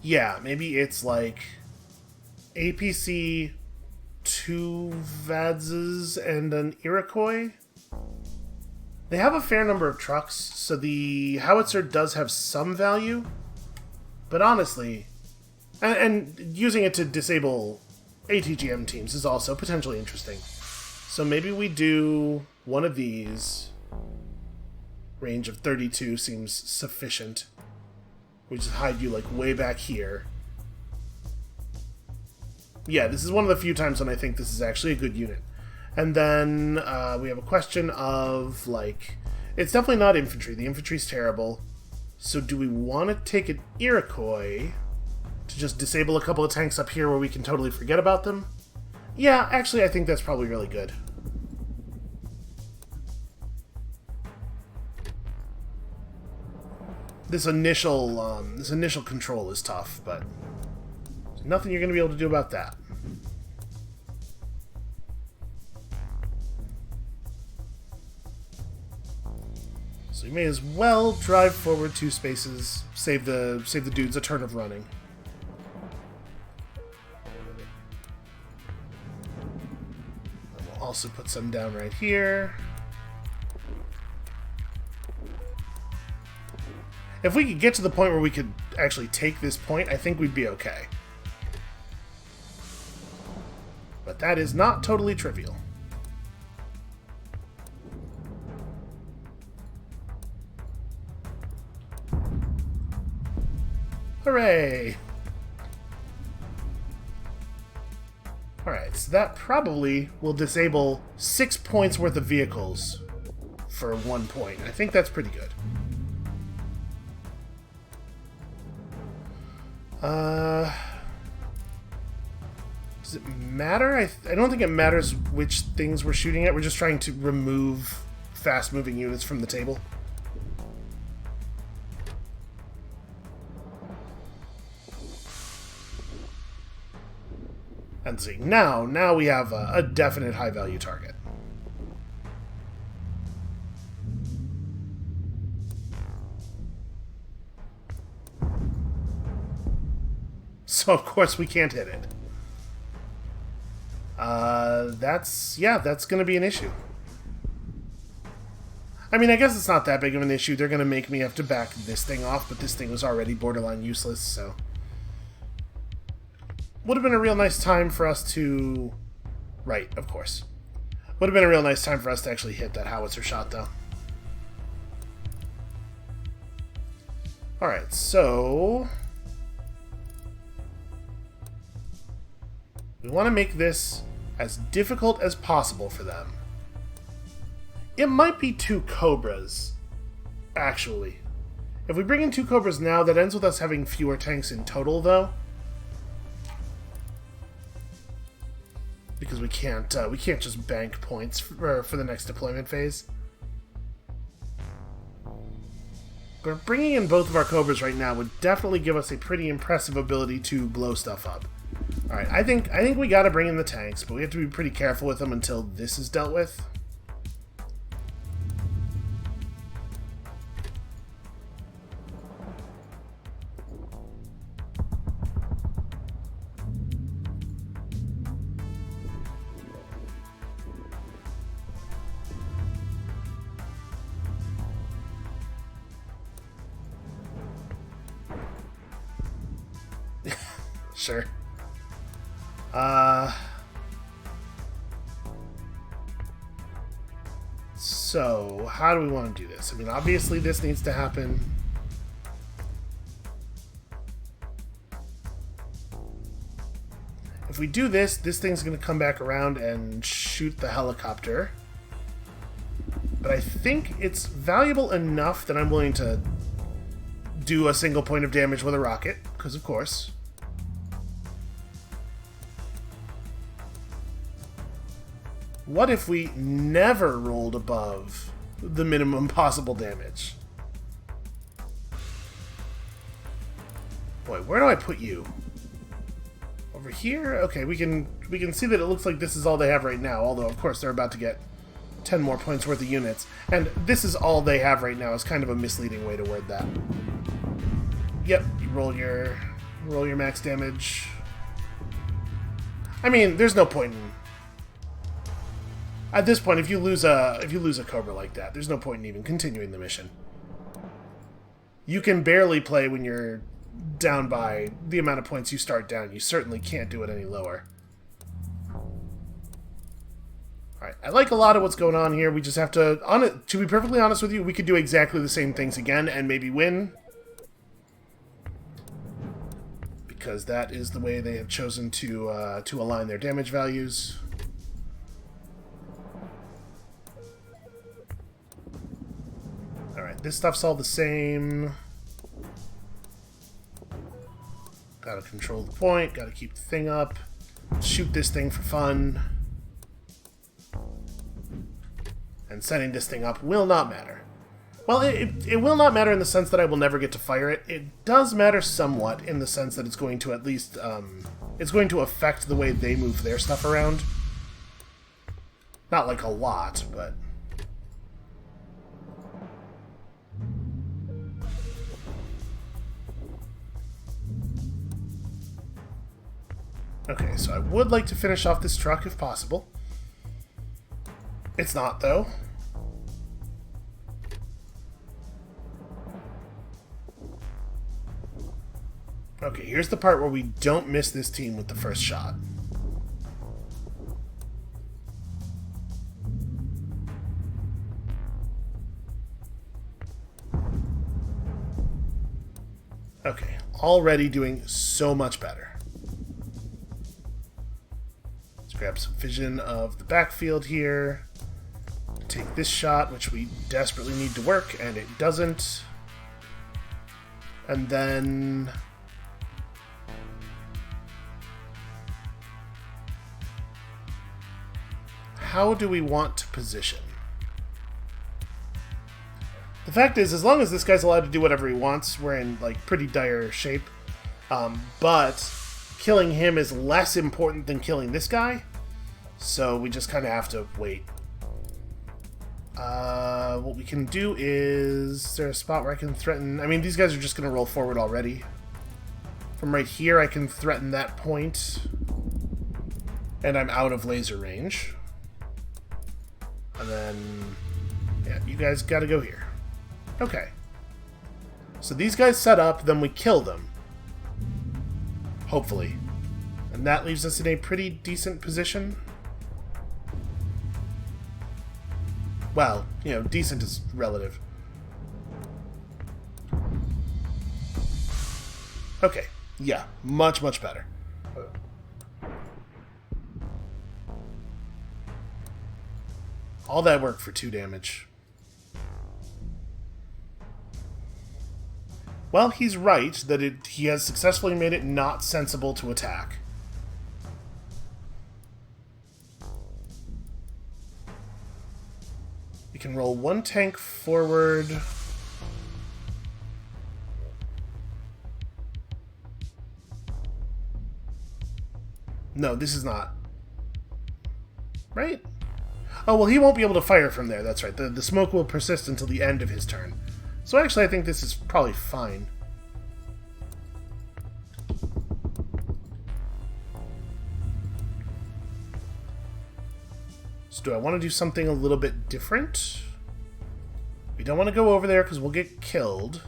Speaker 1: Yeah, maybe it's like APC, 2 Vadzes, and an Iroquois. They have a fair number of trucks, so the howitzer does have some value. But honestly, and using it to disable ATGM teams is also potentially interesting. So maybe we do one of these. Range of 32 seems sufficient. We just hide you, like, way back here. Yeah, this is one of the few times when I think this is actually a good unit. And then we have a question of, like... It's definitely not infantry. The infantry's terrible. So do we want to take an Iroquois to just disable a couple of tanks up here where we can totally forget about them? Yeah, actually, I think that's probably really good. This initial control is tough, but there's nothing you're going to be able to do about that. So you may as well drive forward 2 spaces, save the dudes a turn of running. And we'll also put some down right here. If we could get to the point where we could actually take this point, I think we'd be okay. But that is not totally trivial. Hooray! Alright, so that probably will disable 6 points worth of vehicles for 1 point. I think that's pretty good. Does it matter? I don't think it matters which things we're shooting at. We're just trying to remove fast-moving units from the table. And see, now we have a definite high-value target. So of course we can't hit it. That's going to be an issue. I mean, I guess it's not that big of an issue. They're going to make me have to back this thing off, but this thing was already borderline useless, so... Would have been a real nice time for us to... Right, of course. Would have been a real nice time for us to actually hit that howitzer shot, though. Alright, so... we want to make this as difficult as possible for them. It might be 2 Cobras, actually. If we bring in 2 Cobras now, that ends with us having fewer tanks in total, though. Because we can't just bank points for the next deployment phase. But bringing in both of our Cobras right now would definitely give us a pretty impressive ability to blow stuff up. Alright, I think we gotta bring in the tanks, but we have to be pretty careful with them until this is dealt with. Sure. So, how do we want to do this? I mean, obviously this needs to happen. If we do this, this thing's going to come back around and shoot the helicopter. But I think it's valuable enough that I'm willing to do a single point of damage with a rocket, because of course. What if we never rolled above the minimum possible damage? Boy, where do I put you? Over here? Okay, we can see that it looks like this is all they have right now, although of course they're about to get 10 more points worth of units. And this is all they have right now is kind of a misleading way to word that. Yep, you roll your max damage. I mean, there's no point in... At this point, if you lose a Cobra like that, there's no point in even continuing the mission. You can barely play when you're down by the amount of points you start down. You certainly can't do it any lower. Alright, I like a lot of what's going on here. We just have to... To be perfectly honest with you, we could do exactly the same things again and maybe win. Because that is the way they have chosen to align their damage values. Alright, this stuff's all the same. Gotta control the point, gotta keep the thing up. Shoot this thing for fun. And setting this thing up will not matter. Well, it will not matter in the sense that I will never get to fire it. It does matter somewhat in the sense that it's going to at least, it's going to affect the way they move their stuff around. Not like a lot, but... Okay, so I would like to finish off this truck if possible. It's not, though. Okay, here's the part where we don't miss this team with the first shot. Okay, already doing so much better. Let's grab some vision of the backfield here. Take this shot, which we desperately need to work, and it doesn't. And then... how do we want to position? The fact is, as long as this guy's allowed to do whatever he wants, we're in, like, pretty dire shape. But killing him is less important than killing this guy, so we just kind of have to wait. What we can do is there a spot where I can threaten... I mean, these guys are just going to roll forward already. From right here, I can threaten that point, and I'm out of laser range. And then, yeah, you guys got to go here. Okay. So these guys set up, then we kill them. Hopefully. And that leaves us in a pretty decent position. Well, you know, decent is relative. Okay. Yeah, much, much better. All that work for 2 damage. Well, he's right that he has successfully made it not sensible to attack. We can roll 1 tank forward. No, this is not. Right? Oh, well, he won't be able to fire from there. That's right. The smoke will persist until the end of his turn. So actually, I think this is probably fine. So do I want to do something a little bit different? We don't want to go over there because we'll get killed.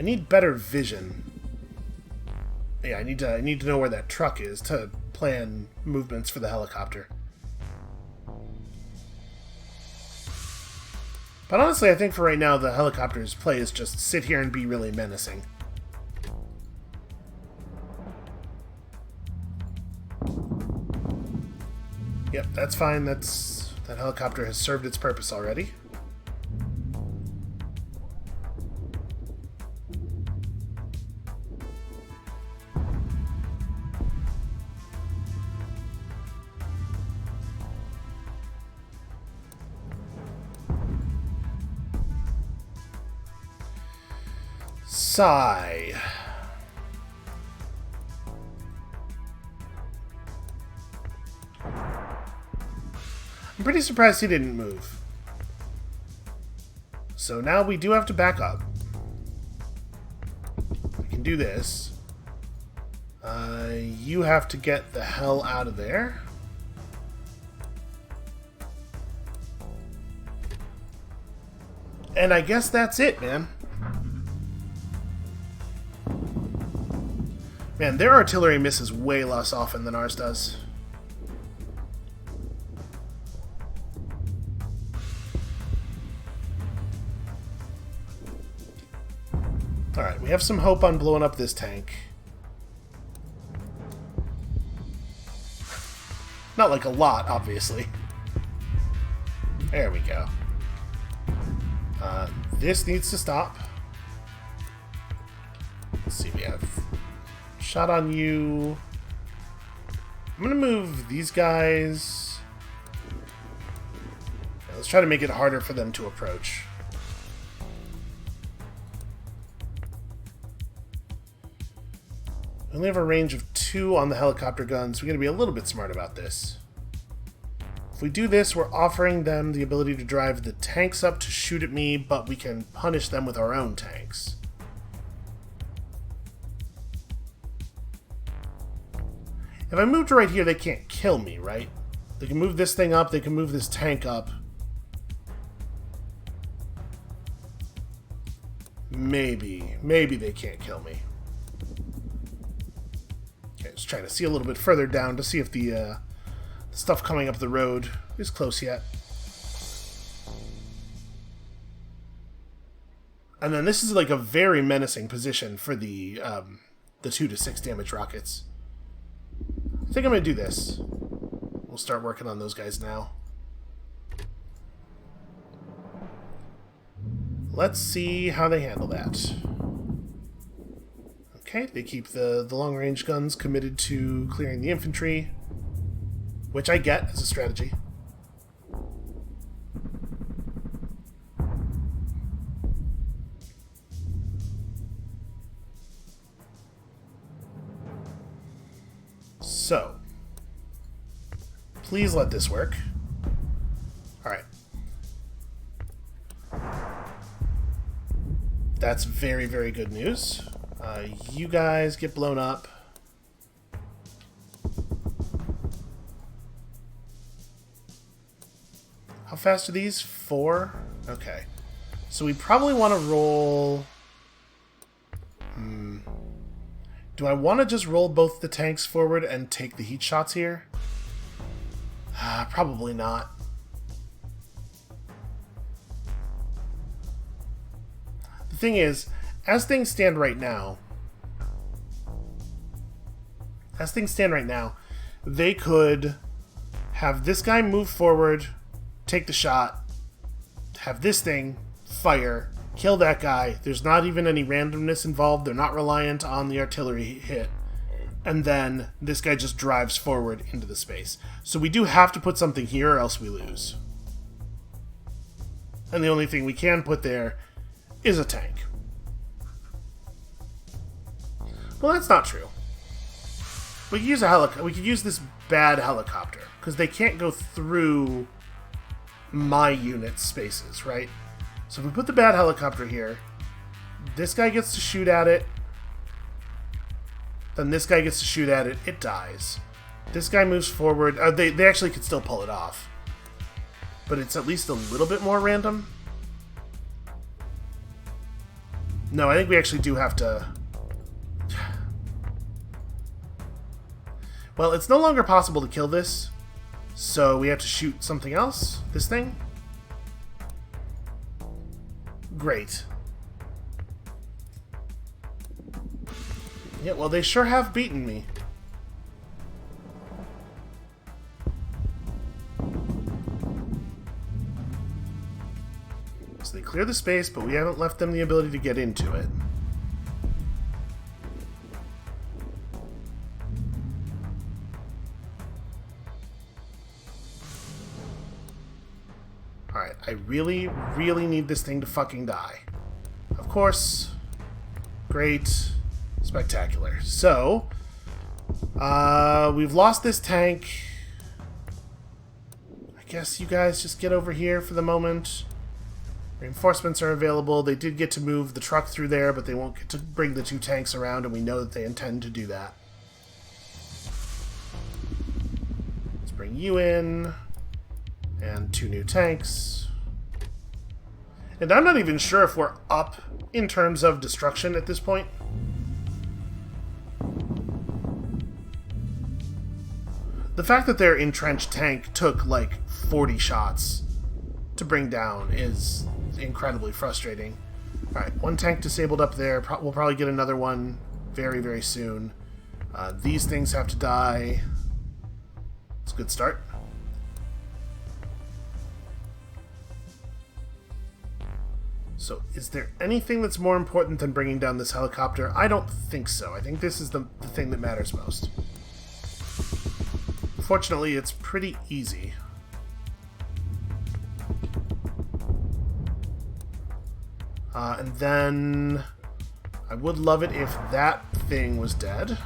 Speaker 1: I need better vision. Yeah, I need to know where that truck is to plan movements for the helicopter. But honestly, I think for right now, the helicopter's play is just sit here and be really menacing. Yep, that's fine. That helicopter has served its purpose already. Sigh. I'm pretty surprised he didn't move. So now we do have to back up. We can do this. You have to get the hell out of there. And I guess that's it, man. Man, their artillery misses way less often than ours does. Alright, we have some hope on blowing up this tank. Not like a lot, obviously. There we go. This needs to stop. Let's see, we have shot on you. I'm gonna move these guys. Yeah, let's try to make it harder for them to approach. We only have a range of 2 on the helicopter guns. We're gonna be a little bit smart about this. If we do this, we're offering them the ability to drive the tanks up to shoot at me, but we can punish them with our own tanks. If I moved right here, they can't kill me, right? They can move this thing up, they can move this tank up. Maybe they can't kill me. Okay, just trying to see a little bit further down to see if the stuff coming up the road is close yet. And then this is like a very menacing position for the 2 to 6 damage rockets. I think I'm going to do this. We'll start working on those guys now. Let's see how they handle that. Okay, they keep the long-range guns committed to clearing the infantry, which I get as a strategy. So, please let this work. Alright. That's very, very good news. You guys get blown up. How fast are these? 4? Okay. So we probably want to roll... Do I want to just roll both the tanks forward and take the heat shots here? Probably not. The thing is, as things stand right now, they could have this guy move forward, take the shot, have this thing fire, kill that guy. There's not even any randomness involved. They're not reliant on the artillery hit. And then this guy just drives forward into the space. So we do have to put something here or else we lose. And the only thing we can put there is a tank. Well, that's not true. We could use a helicopter. We could use this bad helicopter because they can't go through my unit's spaces, right? So if we put the bad helicopter here, this guy gets to shoot at it, then this guy gets to shoot at it, it dies. This guy moves forward. They actually could still pull it off, but it's at least a little bit more random. No, I think we actually do have to... Well, it's no longer possible to kill this, so we have to shoot something else. This thing? Great. Yeah, well, they sure have beaten me. So they clear the space, but we haven't left them the ability to get into it. Alright, I really, really need this thing to fucking die. Of course. Great. Spectacular. So, we've lost this tank. I guess you guys just get over here for the moment. Reinforcements are available. They did get to move the truck through there, but they won't get to bring the 2 tanks around, and we know that they intend to do that. Let's bring you in. And 2 new tanks. And I'm not even sure if we're up in terms of destruction at this point. The fact that their entrenched tank took like 40 shots to bring down is incredibly frustrating. Alright, 1 tank disabled up there. We'll probably get another one very, very soon. These things have to die. It's a good start. So, is there anything that's more important than bringing down this helicopter? I don't think so. I think this is the thing that matters most. Fortunately, it's pretty easy. And then I would love it if that thing was dead.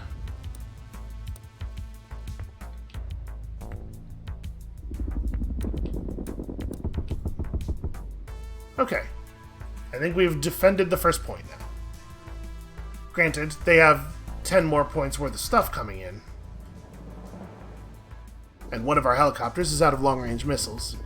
Speaker 1: Okay. I think we've defended the first point now. Granted, they have 10 more points worth of stuff coming in. And one of our helicopters is out of long-range missiles.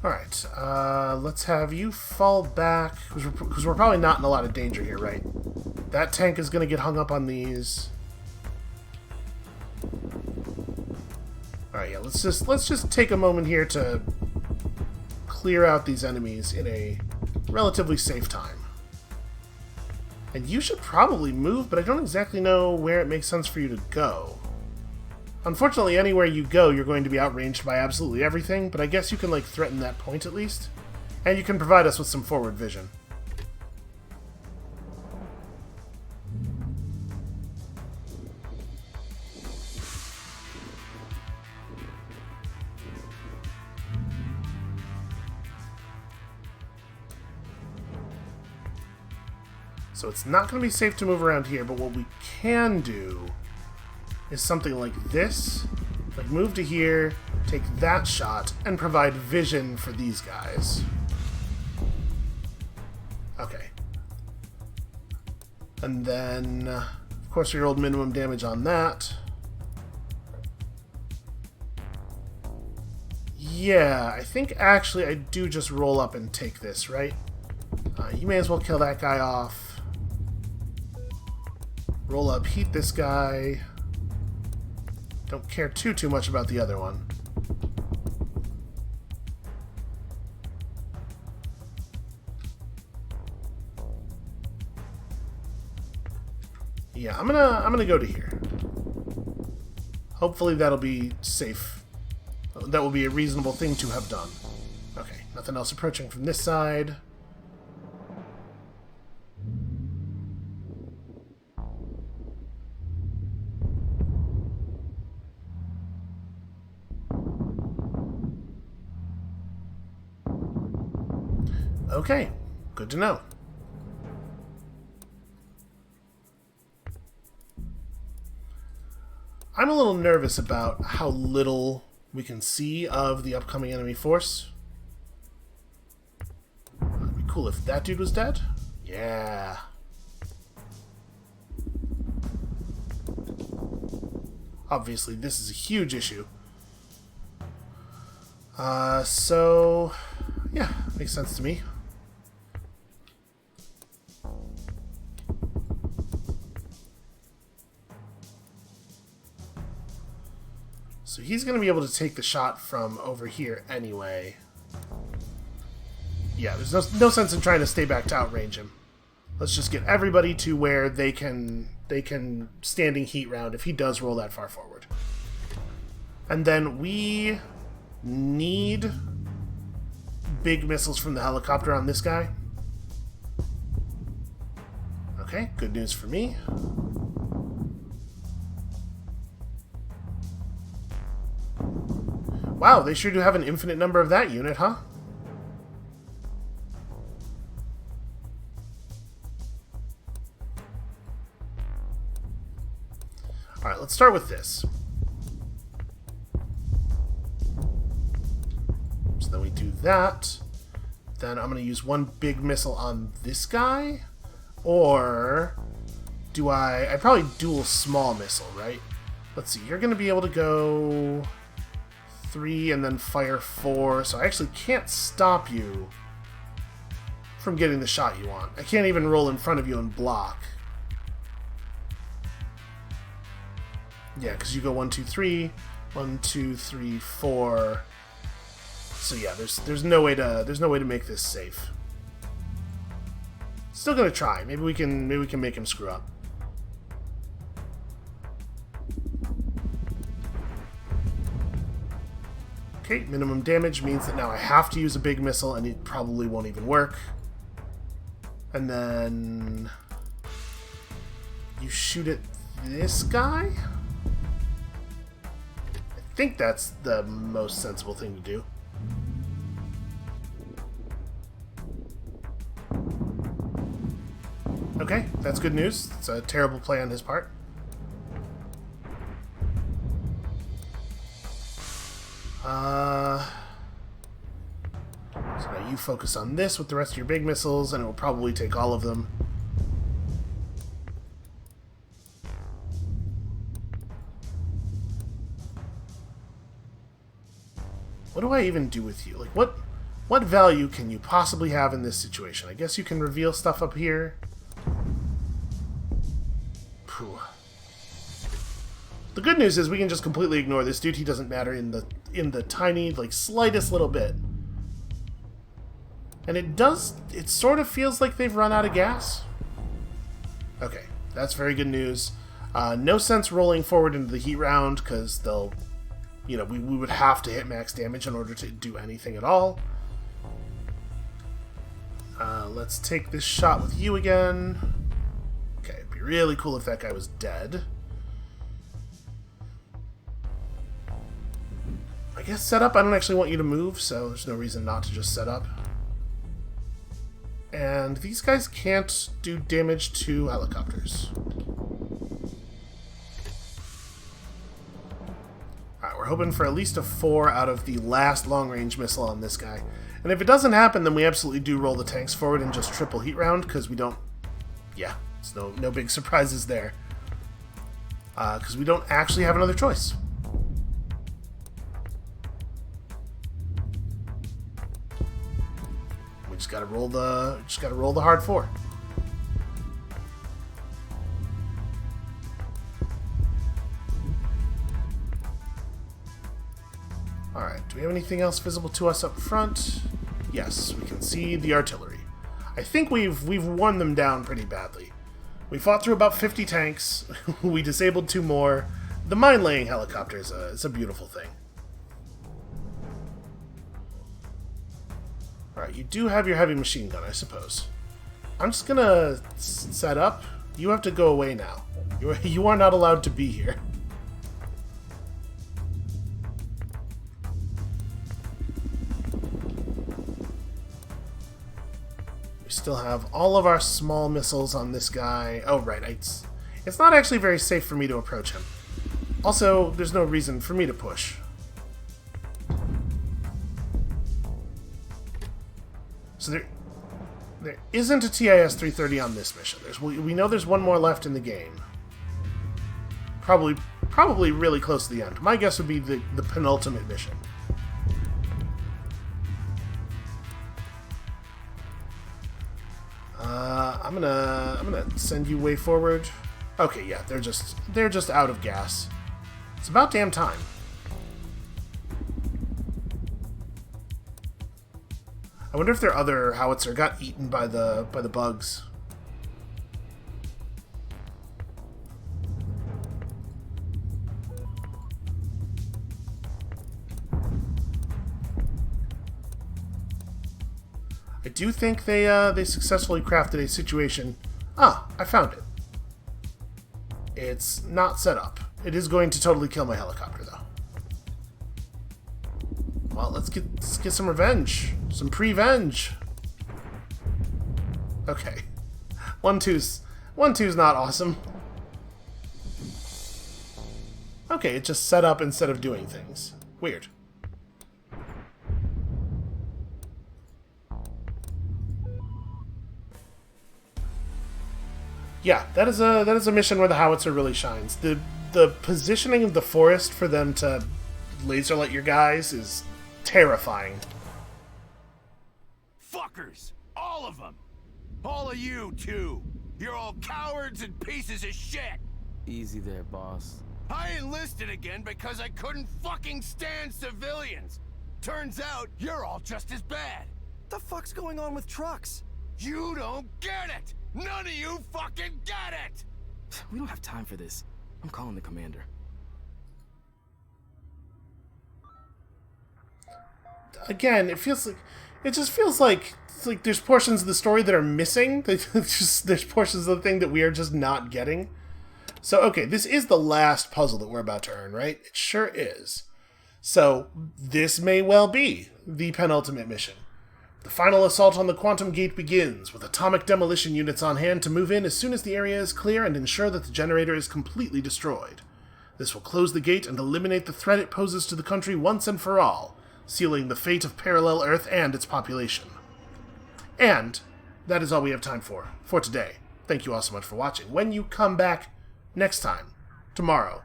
Speaker 1: Alright, let's have you fall back, because we're probably not in a lot of danger here, right? That tank is going to get hung up on these. Alright, yeah, let's just take a moment here to clear out these enemies in a relatively safe time. And you should probably move, but I don't exactly know where it makes sense for you to go. Unfortunately, anywhere you go, you're going to be outranged by absolutely everything, but I guess you can, like, threaten that point at least. And you can provide us with some forward vision. So it's not going to be safe to move around here, but what we can do is something like this. Like, move to here, take that shot, and provide vision for these guys. Okay. And then, of course, we rolled minimum damage on that. Yeah, I think actually I do just roll up and take this, right? You may as well kill that guy off. Roll up, heat this guy. Don't care too much about the other one. Yeah, I'm gonna go to here. Hopefully that'll be safe. That will be a reasonable thing to have done. Okay, nothing else approaching from this side. Okay, good to know. I'm a little nervous about how little we can see of the upcoming enemy force. It'd be cool if that dude was dead. Yeah. Obviously, this is a huge issue. So, yeah, makes sense to me. So he's going to be able to take the shot from over here anyway. Yeah, there's no sense in trying to stay back to outrange him. Let's just get everybody to where they can standing heat round if he does roll that far forward. And then we need big missiles from the helicopter on this guy. Okay, good news for me. Wow, they sure do have an infinite number of that unit, huh? Alright, let's start with this. So then we do that. Then I'm going to use one big missile on this guy. Or do I probably dual small missile, right? Let's see, you're going to be able to go 3 and then fire 4. So I actually can't stop you from getting the shot you want. I can't even roll in front of you and block. Yeah, because you go 1, 2, 3, 1, 2, 3, 4. So yeah, there's no way to make this safe. Still gonna try. Maybe we can make him screw up. Okay, minimum damage means that now I have to use a big missile, and it probably won't even work. And then you shoot at this guy. I think that's the most sensible thing to do. Okay, that's good news. It's a terrible play on his part. So now you focus on this with the rest of your big missiles, and it will probably take all of them. What do I even do with you? Like, what value can you possibly have in this situation? I guess you can reveal stuff up here. Phew. The good news is we can just completely ignore this dude. He doesn't matter in the tiny, like, slightest little bit. And it sort of feels like they've run out of gas. Okay, that's very good news. No sense rolling forward into the heat round, because they'll... You know, we would have to hit max damage in order to do anything at all. Let's take this shot with you again. Okay, it'd be really cool if that guy was dead. I guess set up, I don't actually want you to move, so there's no reason not to just set up. And these guys can't do damage to helicopters. We're hoping for at least a 4 out of the last long-range missile on this guy. And if it doesn't happen, then we absolutely do roll the tanks forward and just triple heat round, because we don't... Yeah, it's no big surprises there. Because we don't actually have another choice. We just gotta roll the hard 4. Alright, do we have anything else visible to us up front? Yes, we can see the artillery. I think we've worn them down pretty badly. We fought through about 50 tanks, we disabled 2 more. The mine-laying helicopter is a beautiful thing. Alright, you do have your heavy machine gun, I suppose. I'm just gonna set up. You have to go away now. You are not allowed to be here. Still have all of our small missiles on this guy. Oh, right. It's not actually very safe for me to approach him. Also, there's no reason for me to push. So there isn't a TIS-330 on this mission. We know there's one more left in the game. Probably probably really close to the end. My guess would be the penultimate mission. I'm gonna send you way forward. Okay, yeah, they're just out of gas. It's about damn time. I wonder if their other howitzer got eaten by the bugs. I do think they successfully crafted a situation. Ah, I found it. It's not set up. It is going to totally kill my helicopter, though. Well, let's get some revenge. Some pre-venge. Okay. 1-2's not awesome. Okay, it just set up instead of doing things. Weird. Yeah, that is a mission where the howitzer really shines. The positioning of the forest for them to laser light your guys is terrifying.
Speaker 5: Fuckers! All of them! All of you, too! You're all cowards and pieces of shit!
Speaker 3: Easy there, boss.
Speaker 5: I enlisted again because I couldn't fucking stand civilians! Turns out, you're all just as bad!
Speaker 4: The fuck's going on with trucks?
Speaker 5: You don't get it! None of you fucking get it!
Speaker 3: We don't have time for this. I'm calling the commander.
Speaker 1: Again, it just feels like there's portions of the story that are missing. There's portions of the thing that we are just not getting. So, okay, this is the last puzzle that we're about to earn, right? It sure is. So, this may well be the penultimate mission. The final assault on the quantum gate begins, with atomic demolition units on hand to move in as soon as the area is clear and ensure that the generator is completely destroyed. This will close the gate and eliminate the threat it poses to the country once and for all, sealing the fate of Parallel Earth and its population. And that is all we have time for today. Thank you all so much for watching. When you come back next time, tomorrow,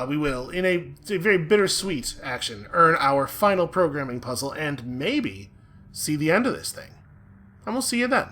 Speaker 1: we will, in a very bittersweet action, earn our final programming puzzle and maybe see the end of this thing. And we'll see you then.